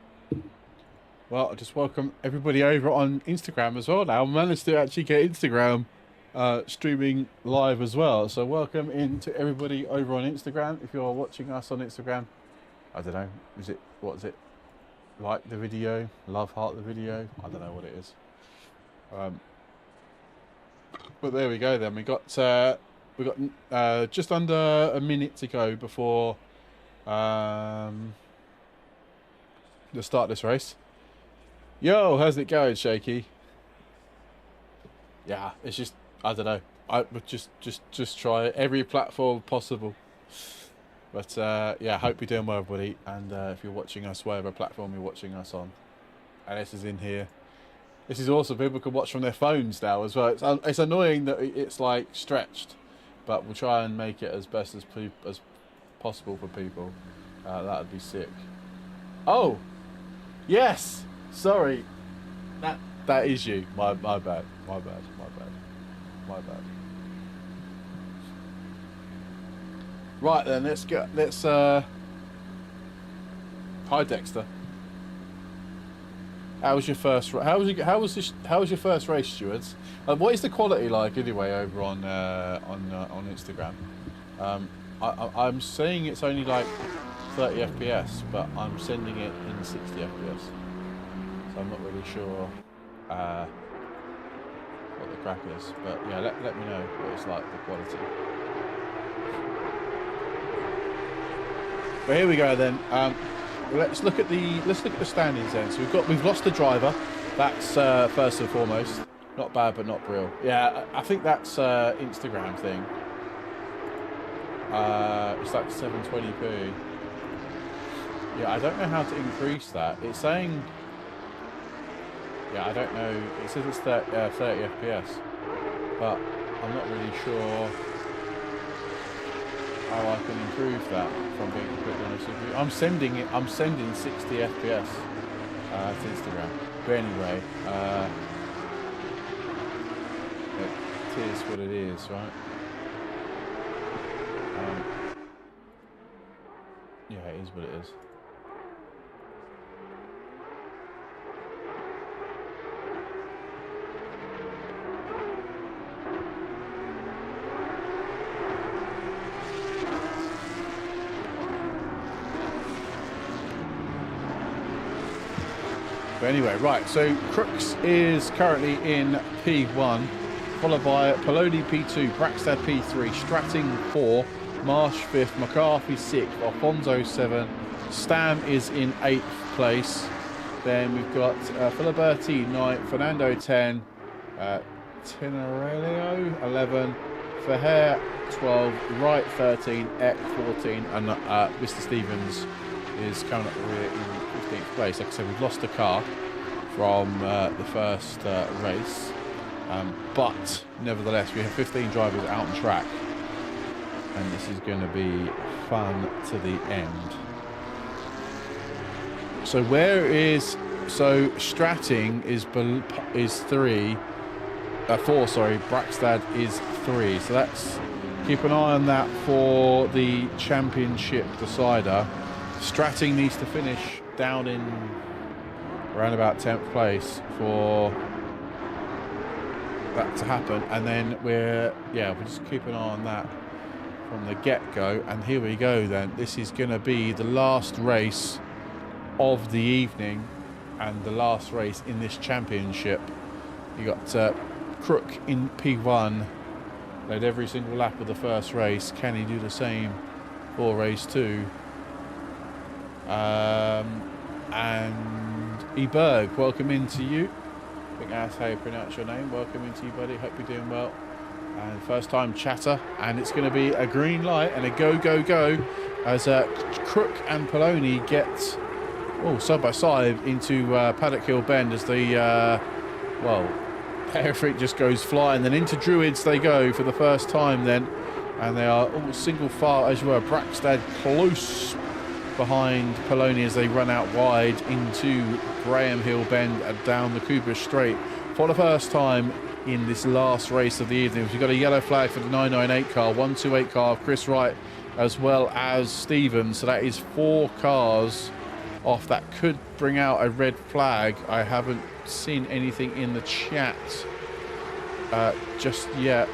Well, I just welcome everybody over on Instagram as well now. I managed to actually get Instagram streaming live as well. So welcome in to everybody over on Instagram. If you're watching us on Instagram, I don't know, what is it? Like the video, love heart the video. I don't know what it is. But there we go then. We got just under a minute to go before the start of this race. Yo, how's it going, Shaky? Yeah, it's just, I don't know. I would just try every platform possible. But yeah, hope you're doing well, everybody. And if you're watching us, whatever platform you're watching us on, and this is in here. This is awesome. People can watch from their phones now as well. It's annoying that it's like stretched, but we'll try and make it as best as possible for people. That'd be sick. Oh, yes. Sorry. That is you. My bad. My bad. Right then, let's hi Dexter. How was your first first race, stewards? What is the quality like anyway over on Instagram? I'm saying it's only like 30 FPS, but I'm sending it in 60 FPS. So I'm not really sure what the crack is, but yeah, let me know what it's like, the quality. But here we go then. Let's look at the standings then. So we've lost a driver. That's first and foremost. Not bad, but not real. Yeah, I think that's Instagram thing. It's like 720p. Yeah, I don't know how to increase that. It's saying... Yeah, I don't know. It says it's 30 FPS. But I'm not really sure how I can improve that, if I'm being completely honest with you. I'm sending 60 FPS to Instagram. But anyway, it is what it is, right? Yeah, it is what it is. But anyway, right, so Crooks is currently in P1, followed by Poloni P2, Brackstad P3, Stratting 4, Marsh 5th, McCarthy 6th, Alfonso 7, Stam is in 8th place. Then we've got Filiberti 9th, Fernando 10, Tinerelio 11, Faher 12, Wright 13, Eck 14, and Mr. Stevens is coming up the rear in 15th place. Like I said, we've lost a car from the first race, but nevertheless we have 15 drivers out on track, and this is going to be fun to the end. So Stratting is 4, sorry, Brackstad is 3, so that's, keep an eye on that for the championship decider. Stratting needs to finish down in around about 10th place for that to happen, and then we'll just keep an eye on that from the get-go. And here we go then. This is going to be the last race of the evening and the last race in this championship. You got Crook in P1, led every single lap of the first race. Can he do the same for race 2? And Eberg, welcome into you. I think that's how you pronounce your name. Welcome into you, buddy. Hope you're doing well. And first time chatter, and it's going to be a green light and a go, go, go as Crook and Poloni get side by side into Paddock Hill Bend as the Perfect just goes flying. Then into Druids they go for the first time then, and they are all single file as well. Brackstad close behind Poloni as they run out wide into Graham Hill Bend and down the Cooper Straight for the first time in this last race of the evening. We've got a yellow flag for the 998 car, 128 car of Chris Wright as well as Stevens. So that is 4 cars off. That could bring out a red flag. I haven't seen anything in the chat just yet.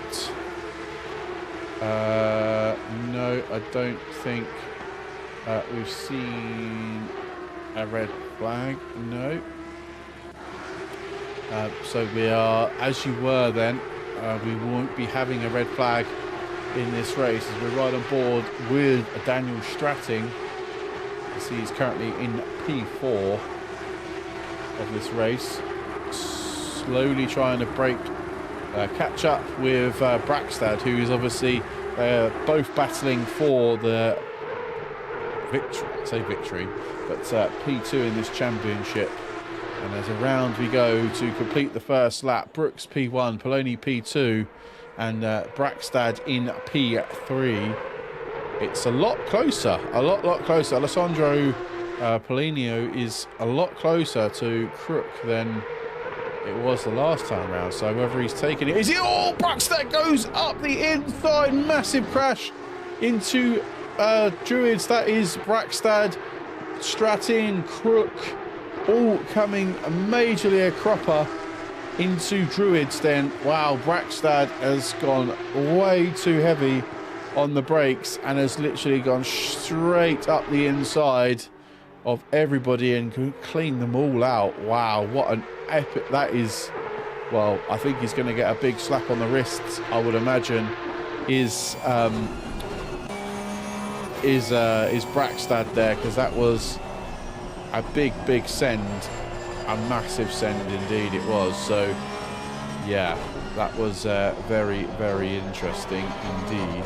No, I don't think we've seen a red flag. No. So we are, as you were then, we won't be having a red flag in this race as we're right on board with Daniel Stratting. He's currently in P4 of this race, slowly trying to catch up with Brackstad, who is obviously both battling for the victory, but P2 in this championship. And as around we go to complete the first lap, Brooks P1, Poloni P2, and Brackstad in P3. It's a lot closer, a lot closer. Alessandro Polino is a lot closer to Crook than it was the last time around. So whether he's taking it, is he? Oh, Brackstad goes up the inside, massive crash into Druids. That is Brackstad, Stratting, Crook, all coming majorly a cropper into Druids then. Wow, Brackstad has gone way too heavy on the brakes and has literally gone straight up the inside of everybody and cleaned them all out. Wow, what an epic that is. Well, I think he's going to get a big slap on the wrists, I would imagine, is Brackstad there, because that was a big send. a massive send indeed it was. So yeah, that was very, very interesting indeed.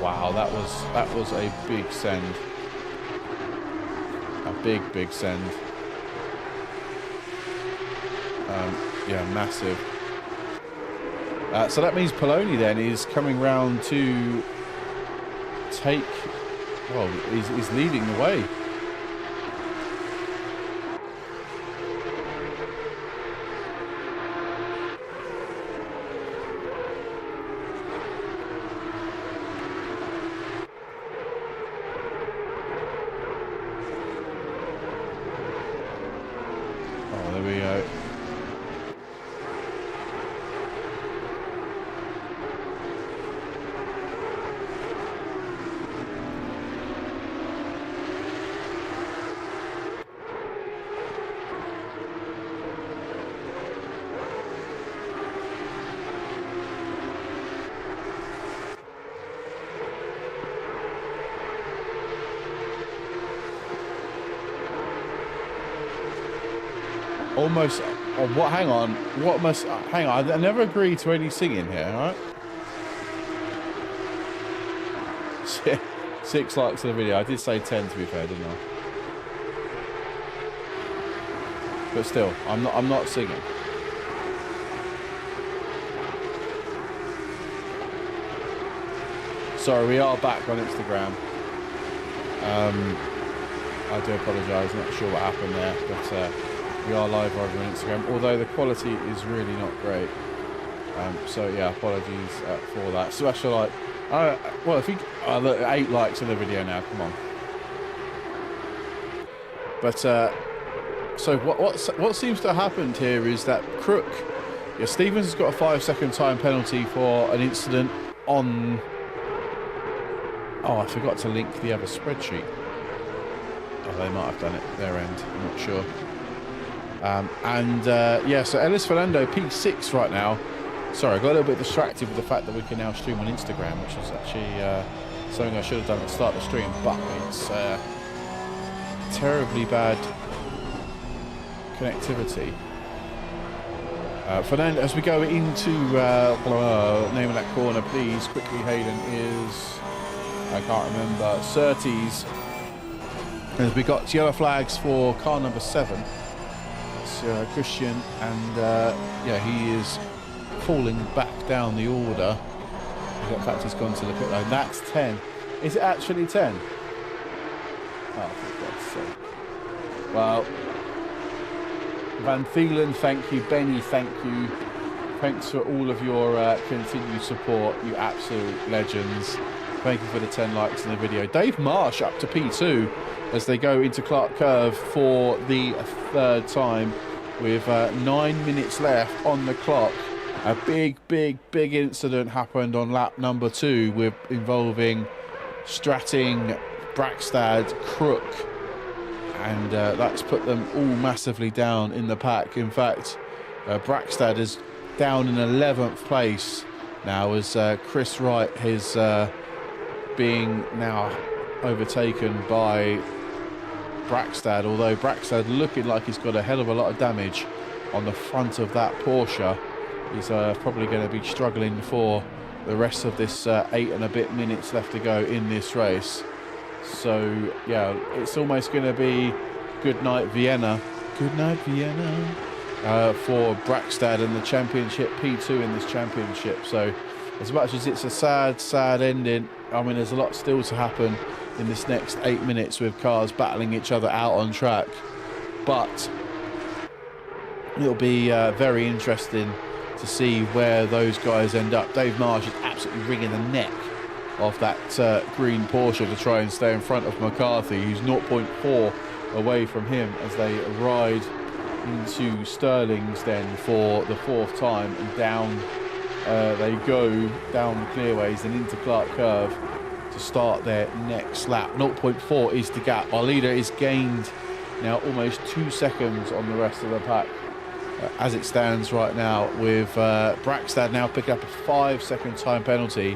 Wow, that was a big send. A big send. Yeah, massive. So that means Poloni then is coming round to take. Well, he's leading the way. Oh, there we go. Almost. Oh, what? Hang on. What must? Hang on. I never agreed to any singing here. All right. 6 likes on the video. I did say 10 to be fair, didn't I? But still, I'm not singing. Sorry, we are back on Instagram. I do apologise. Not sure what happened there, but. We are live over on Instagram, although the quality is really not great. So yeah, apologies for that. Special like, well, if you look, 8 likes on the video now. Come on. But so what seems to have happened here is that Crook, yeah, Stevens has got a 5-second time penalty for an incident on. Oh, I forgot to link the other spreadsheet. Oh, they might have done it their end. I'm not sure. Yeah, so Ellis Fernando P6 right now. Sorry, I got a little bit distracted with the fact that we can now stream on Instagram, which is actually something I should have done at the start of the stream, but it's terribly bad connectivity. Fernando, as we go into name of that corner, please quickly. Hayden is, I can't remember, Surtees. As we got yellow flags for car number 7. Christian, and yeah, he is falling back down the order. In fact, he's gone to the pit lane. That's 10. Is it actually 10? Oh, for God's sake. Well, Van Thielen, thank you. Benny, thank you. Thanks for all of your continued support, you absolute legends. Thank you for the 10 likes in the video. Dave Marsh up to P2 as they go into Clark Curve for the 3rd time with 9 minutes left on the clock. A big incident happened on lap number 2 with involving Stratting, Brackstad, Crook, and that's put them all massively down in the pack. In fact, Brackstad is down in 11th place now as Chris Wright is being now overtaken by Brackstad, although Brackstad looking like he's got a hell of a lot of damage on the front of that Porsche. He's probably going to be struggling for the rest of this 8 and a bit minutes left to go in this race. So yeah, it's almost going to be good night Vienna. Good night Vienna for Brackstad and the championship, P2 in this championship. So as much as it's a sad ending, I mean, there's a lot still to happen in this next 8 minutes with cars battling each other out on track. But it'll be very interesting to see where those guys end up. Dave Marsh is absolutely wringing the neck of that green Porsche to try and stay in front of McCarthy, who's 0.4 away from him as they ride into Sterling's then for the 4th time, and down they go down the clearways and into Clark Curve to start their next lap. 0.4 is the gap. Our leader is gained now almost 2 seconds on the rest of the pack as it stands right now, with Brackstad now picking up a 5-second time penalty,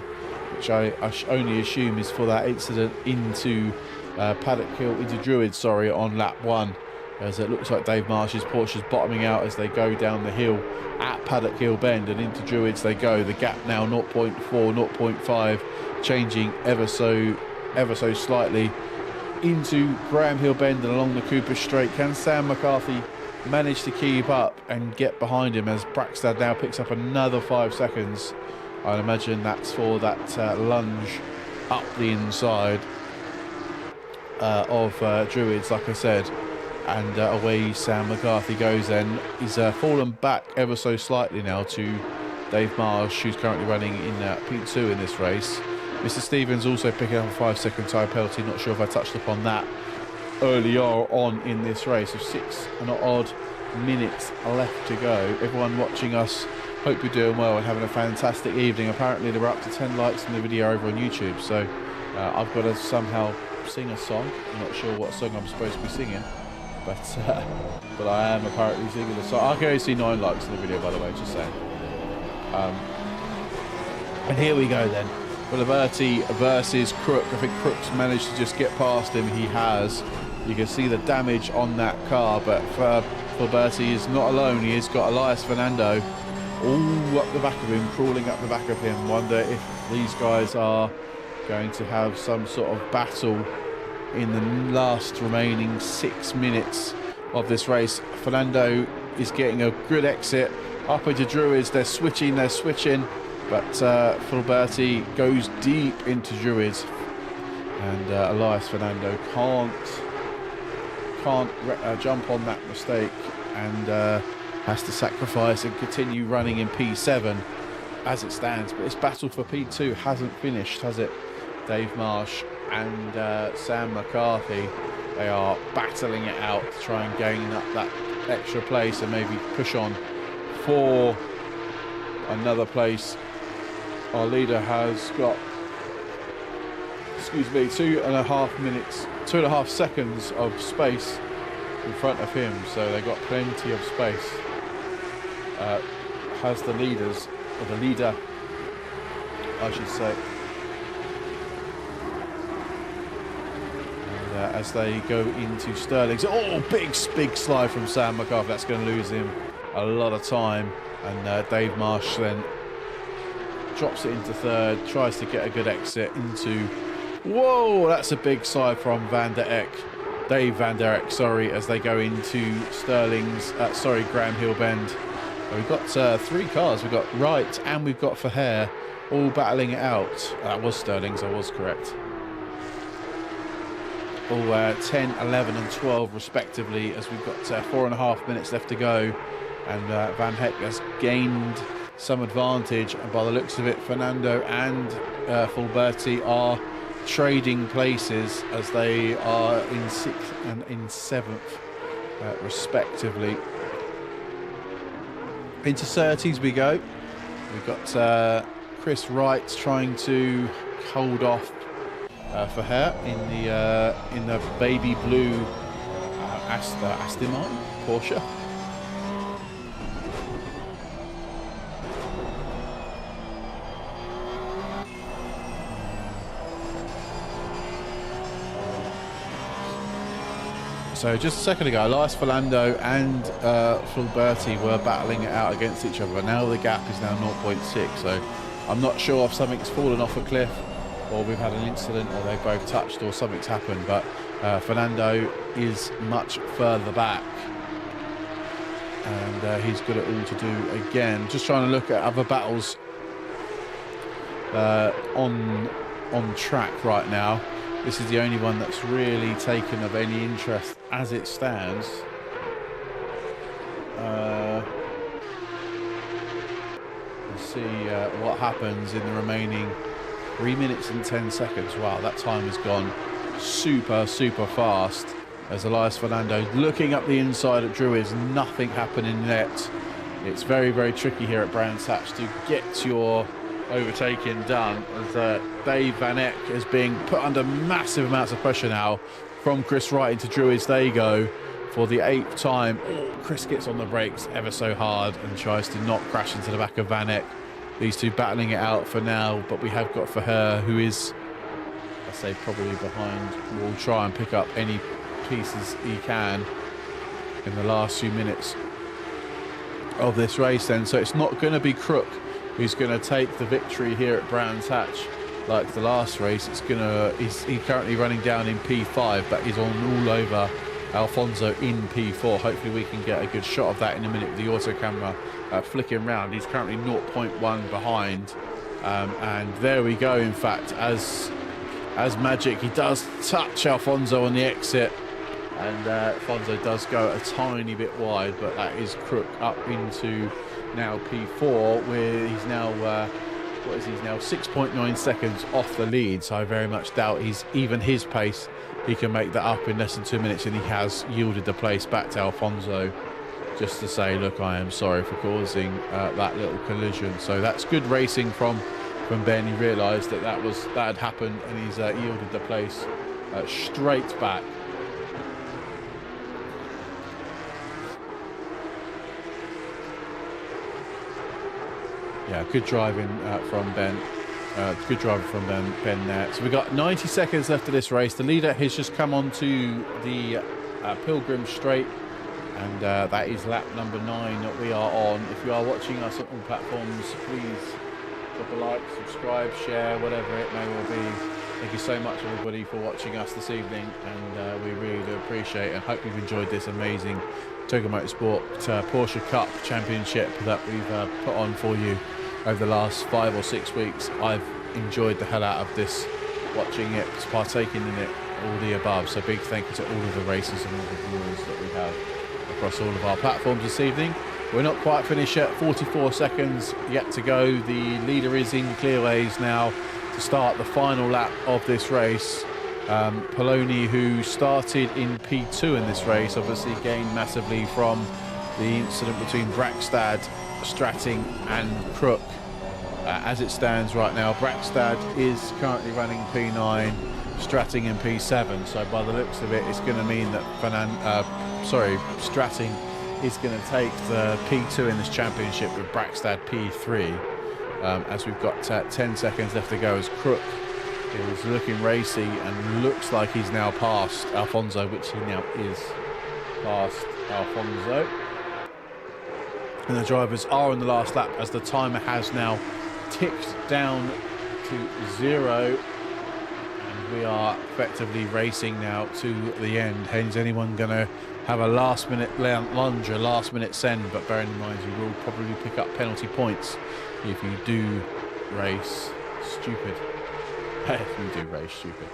which which I only assume is for that incident into Paddock Hill, into Druids, sorry, on lap 1. As it looks like Dave Marsh's Porsche is bottoming out as they go down the hill at Paddock Hill Bend, and into Druids they go. The gap now 0.4, 0.5, changing ever so slightly into Graham Hill Bend and along the Cooper Straight. Can Sam McCarthy manage to keep up and get behind him as Brackstad now picks up another 5 seconds? I'd imagine that's for that lunge up the inside of Druids, like I said. And away Sam McCarthy goes then. He's fallen back ever so slightly now to Dave Marsh, who's currently running in P2 in this race. Mr. Stevens also picking up a 5-second tyre penalty. Not sure if I touched upon that earlier on in this race. So 6 and odd minutes left to go. Everyone watching us, hope you're doing well and having a fantastic evening. Apparently there were up to 10 likes on the video over on YouTube. So I've got to somehow sing a song. I'm not sure what song I'm supposed to be singing. But I am apparently singing the song. I can only see 9 likes in the video, by the way, just saying. And here we go then. Berti versus Crook. I think Crook's managed to just get past him. He has. You can see the damage on that car, but for Berti, he's not alone. He has got Elias Fernando all up the back of him, crawling up the back of him. Wonder if these guys are going to have some sort of battle in the last remaining 6 minutes of this race. Fernando is getting a good exit up into Druids. They're switching, but Filberti goes deep into Druids, and Elias Fernando can't jump on that mistake, and has to sacrifice and continue running in P7 as it stands. But this battle for P2 hasn't finished, has it? Dave Marsh and Sam McCarthy, they are battling it out to try and gain up that extra place and maybe push on for another place. Our leader has got, 2.5 seconds of space in front of him, so they got plenty of space. Has the leader, I should say. As they go into Sterling's, big slide from Sam McCarthy. That's going to lose him a lot of time, and Dave Marsh then drops it into third, tries to get a good exit into, whoa, that's a big slide from Dave Van Der Eck, sorry, as they go into Sterling's, Graham Hill Bend. We've got 3 cars. We've got Wright and we've got Verheer all battling it out. That was Sterling's, I was correct. All 10, 11 and 12 respectively, as we've got 4.5 minutes left to go, and Van Heck has gained some advantage, and by the looks of it Fernando and Fulberti are trading places as they are in 6th and in 7th respectively. Into 30s we go. We've got Chris Wright trying to hold off Verheer in the baby blue Aston Martin Porsche. So just a second ago, Elias Fernando and Fulberti were battling it out against each other. Now the gap is now 0.6. So I'm not sure if something's fallen off a cliff, or we've had an incident, or they've both touched, or something's happened. But Fernando is much further back, and he's got it all to do again. Just trying to look at other battles on track right now. This is the only one that's really taken of any interest as it stands. Let's see what happens in the remaining 3 minutes and 10 seconds. Wow, that time has gone super fast. As Elias Fernando looking up the inside at Druids, nothing happening yet. It's very tricky here at Brands Hatch to get your overtaking done, as Dave Van Eck is being put under massive amounts of pressure now from Chris Wright into Druids. There you go for the 8th time. Chris gets on the brakes ever so hard and tries to not crash into the back of Van Eck. these two battling it out for now, but we have got for her, who is, I say, probably behind, will try and pick up any pieces he can in the last few minutes of this race then. So it's not going to be Crook who's going to take the victory here at Brands Hatch like the last race. It's gonna, he's currently running down in P5, but he's on all over Alfonso in P4. Hopefully we can get a good shot of that in a minute with the auto camera flicking round. He's currently 0.1 behind, and there we go. In fact, as magic, he does touch Alfonso on the exit, and Alfonso does go a tiny bit wide, but that is Crook up into now P4, where he's now what is he now 6.9 seconds off the lead. So I very much doubt he's even his pace he can make that up in less than 2 minutes, and he has yielded the place back to Alfonso just to say, look, I am sorry for causing that little collision. So that's good racing from Ben. He realised that that had happened, and he's yielded the place straight back. Yeah, good driving from Ben. Good driving from Ben there. So we've got 90 seconds left of this race. The leader has just come onto the Pilgrim Straight, and that is lap number 9 that we are on. If you are watching us on platforms, please drop a like, subscribe, share, whatever it may well be. Thank you so much, everybody, for watching us this evening, and we really do appreciate it, and hope you've enjoyed this amazing Togo Motorsport Porsche Cup Championship that we've put on for you over the last 5 or 6 weeks. I've enjoyed the hell out of this, watching it, partaking in it, all the above. So big thank you to all of the racers and all the viewers that we have across all of our platforms this evening. We're not quite finished yet, 44 seconds yet to go. The leader is in clearways now to start the final lap of this race. Poloni, who started in P2 in this race, obviously gained massively from the incident between Brackstad, Stratting and Crook. As it stands right now, Brackstad is currently running P9, Stratting in P7. So by the looks of it, it's going to mean that Stratting is going to take the P2 in this championship with Brackstad P3. As we've got 10 seconds left to go, as Crook is looking racy and looks like he's now past Alfonso, which he now is past Alfonso. And the drivers are on the last lap as the timer has now ticked down to 0. And we are effectively racing now to the end. Is anyone going to have a last minute lunge, a last minute send? But bearing in mind, you will probably pick up penalty points if you do race stupid. If you do race stupid.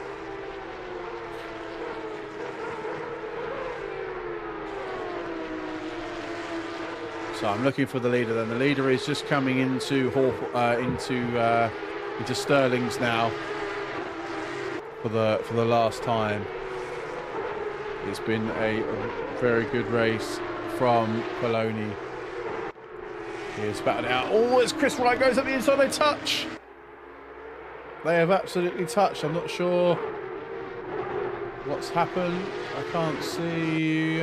So I'm looking for the leader. Then the leader is just coming into Sterling's now for the last time. It's been a very good race from Poloni. He's batted out. Oh, as Chris Wright goes up the inside, they touch. They have absolutely touched. I'm not sure what's happened. I can't see.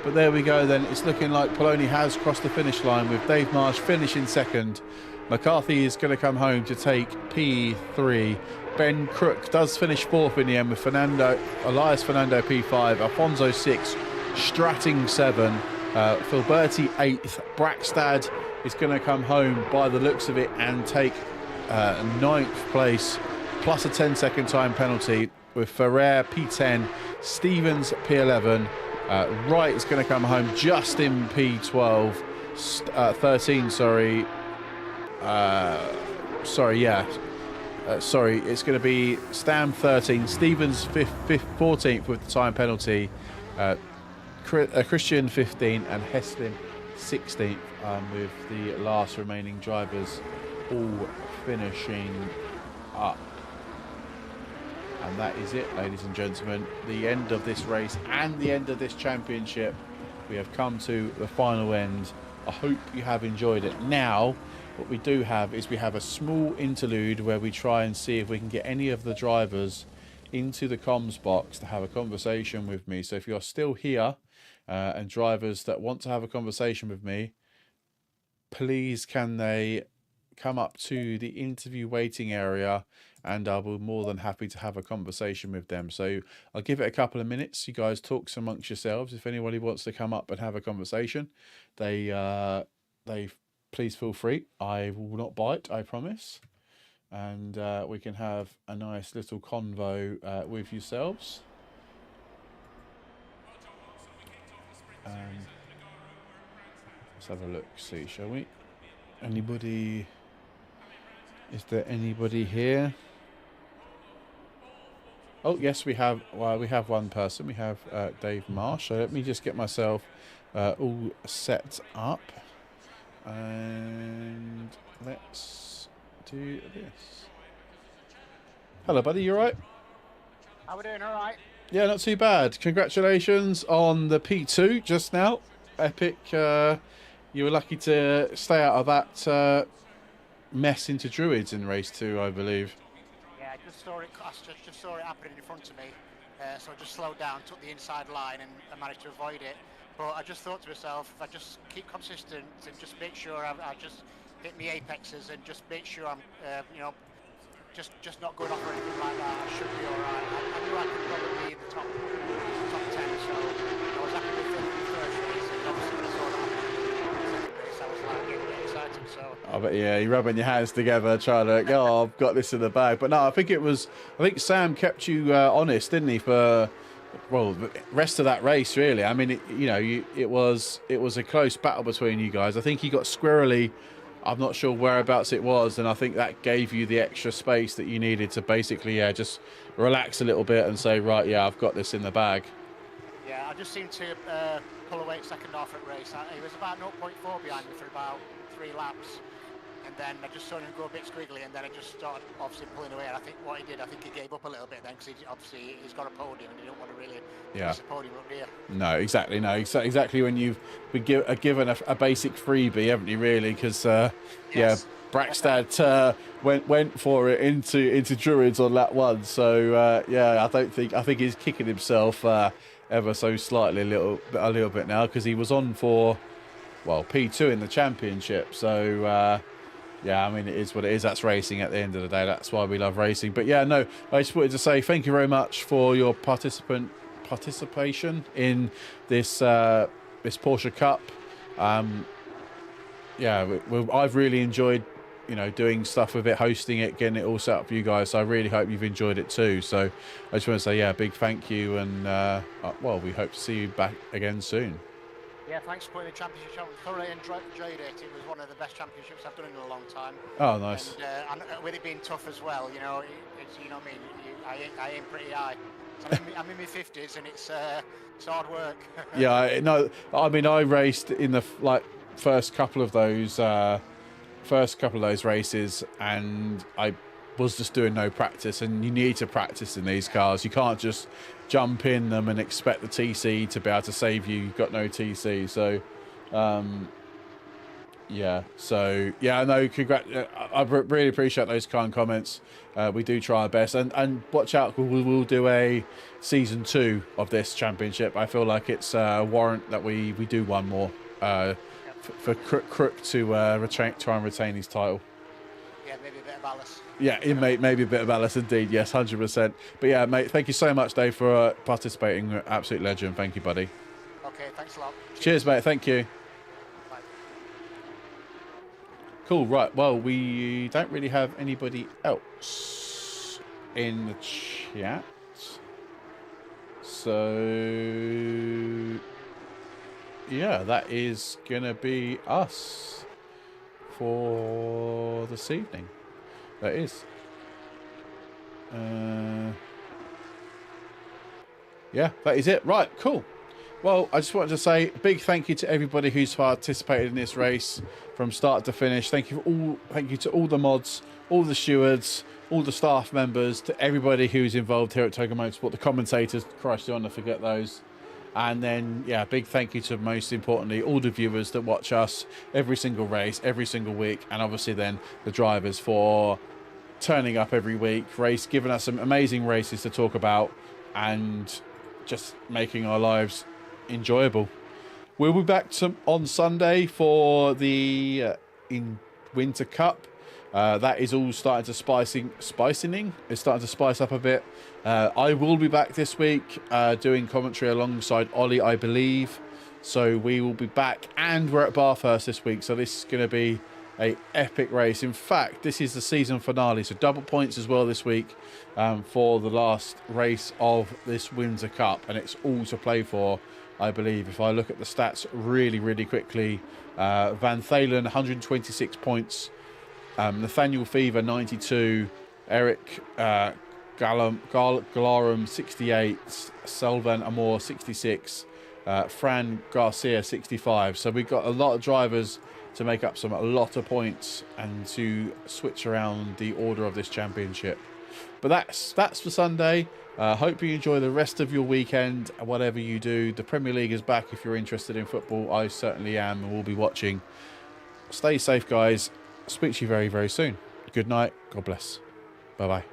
But there we go then. It's looking like Poloni has crossed the finish line with Dave Marsh finishing second. McCarthy is going to come home to take P3. Ben Crook does finish 4th in the end with Elias Fernando P5, Alfonso 6, Stratting 7, Filberti 8th. Brackstad is going to come home by the looks of it and take 9th place plus a 10-second time penalty with Ferrer P10, Stevens P11. Wright is going to come home just in P12, 13, sorry. It's going to be Stam 13, Stevens 14th with the time penalty, Christian 15 and Heslin 16th, with the last remaining drivers all finishing up. And that is it, ladies and gentlemen. The end of this race and the end of this championship. We have come to the final end. I hope you have enjoyed it. Now, what we do have is we have a small interlude where we try and see if we can get any of the drivers into the comms box to have a conversation with me. So if you're still here and drivers that want to have a conversation with me, please can they come up to the interview waiting area, and I'll be more than happy to have a conversation with them. So I'll give it a couple of minutes. You guys talk amongst yourselves. If anybody wants to come up and have a conversation, they please feel free. I will not bite, I promise. And we can have a nice little convo with yourselves. Let's have a look, see, shall we? Anybody? Is there anybody here? Oh yes, we have. Well, we have one person. We have Dave Marsh. So let me just get myself all set up, and let's do this. Hello, buddy. You all right? How we doing? All right. Yeah, not too bad. Congratulations on the P2 just now. Epic. You were lucky to stay out of that mess into Druids in race 2, I believe. Yeah, I just saw it happening in front of me, so I just slowed down, took the inside line, and I managed to avoid it. But I just thought to myself, if I just keep consistent and just make sure I just hit my apexes and just make sure I'm, just not going off or anything like that, I should be all right. I knew I could probably be in the top 10, so I was happy with the first race, and obviously when I saw that I was like getting a bit excited. So I bet, yeah, you're rubbing your hands together trying to go, oh, I've got this in the bag. But no, I think Sam kept you honest, didn't he, for well the rest of that race, really. I mean, it was a close battle between you guys. I think he got squirrely. I'm not sure whereabouts it was, and I think that gave you the extra space that you needed to basically, just relax a little bit and say, right, yeah, I've got this in the bag. Yeah, I just seemed to pull away second half at race. He was about 0.4 behind me for about 3 laps, and then I just saw him go a bit squiggly, and then I just started obviously pulling away. And I think he gave up a little bit then, because he's got a podium and he don't want to really miss a podium up here. No, exactly. No, exactly. When you've been given a basic freebie, haven't you? Really, because Yes. Brackstad went for it into Druids on lap 1. So I think he's kicking himself ever so slightly a little bit now, because he was on for P2 in the championship. So I mean, it is what it is. That's racing at the end of the day. That's why we love racing. But yeah, no, I just wanted to say thank you very much for your participation in this this Porsche Cup. I've really enjoyed doing stuff with it, hosting it, getting it all set up for you guys. So I really hope you've enjoyed it too. So I just want to say, big thank you, and we hope to see you back again soon. Yeah, thanks for putting the championship on. Thoroughly enjoyed it. It was one of the best championships I've done in a long time. Oh, nice. And with it being tough as well, it's what I mean. I aim pretty high. So I'm in my 50s, and it's hard work. Yeah, no, I mean, I raced in the first couple of those races, and I was just doing no practice, and you need to practice in these cars. You can't just jump in them and expect the TC to be able to save you. You've got no TC. So no, I really appreciate those kind comments. We do try our best, and watch out, we'll do a season 2 of this championship. I feel like it's a warrant that we do one more for Crook to try and retain his title. Yeah, maybe a bit of Alice. Yeah, maybe a bit of Alice indeed. Yes, 100%. But yeah, mate, thank you so much, Dave, for participating. Absolute legend. Thank you, buddy. Okay, thanks a lot. Cheers, mate. Thank you. Bye. Cool. Right. Well, we don't really have anybody else in the chat, so yeah, that is gonna be us for this evening. That is. That is it. Right, cool. Well, I just wanted to say a big thank you to everybody who's participated in this race from start to finish. Thank you to all the mods, all the stewards, all the staff members, to everybody who's involved here at Togo Motorsport, the commentators. Christ, I want to forget those. And then, big thank you to, most importantly, all the viewers that watch us every single race, every single week, and obviously then the drivers for turning up every week, giving us some amazing races to talk about, and just making our lives enjoyable. We'll be back on Sunday for the in Winter Cup. That is all starting to spicing. It's starting to spice up a bit. I will be back this week doing commentary alongside Ollie, I believe. So we will be back, and we're at Bathurst this week. So this is going to be a epic race. In fact, this is the season finale, so double points as well this week for the last race of this Windsor Cup, and it's all to play for, I believe. If I look at the stats really quickly, Van Thalen 126 points, Nathaniel Fever 92, Eric Galarum 68, Selvan Amor 66, Fran Garcia 65. So we've got a lot of drivers to make up a lot of points and to switch around the order of this championship. But that's for Sunday. Hope you enjoy the rest of your weekend, whatever you do. The Premier League is back if you're interested in football. I certainly am and will be watching. Stay safe, guys. Speak to you very soon. Good night. God bless. Bye-bye.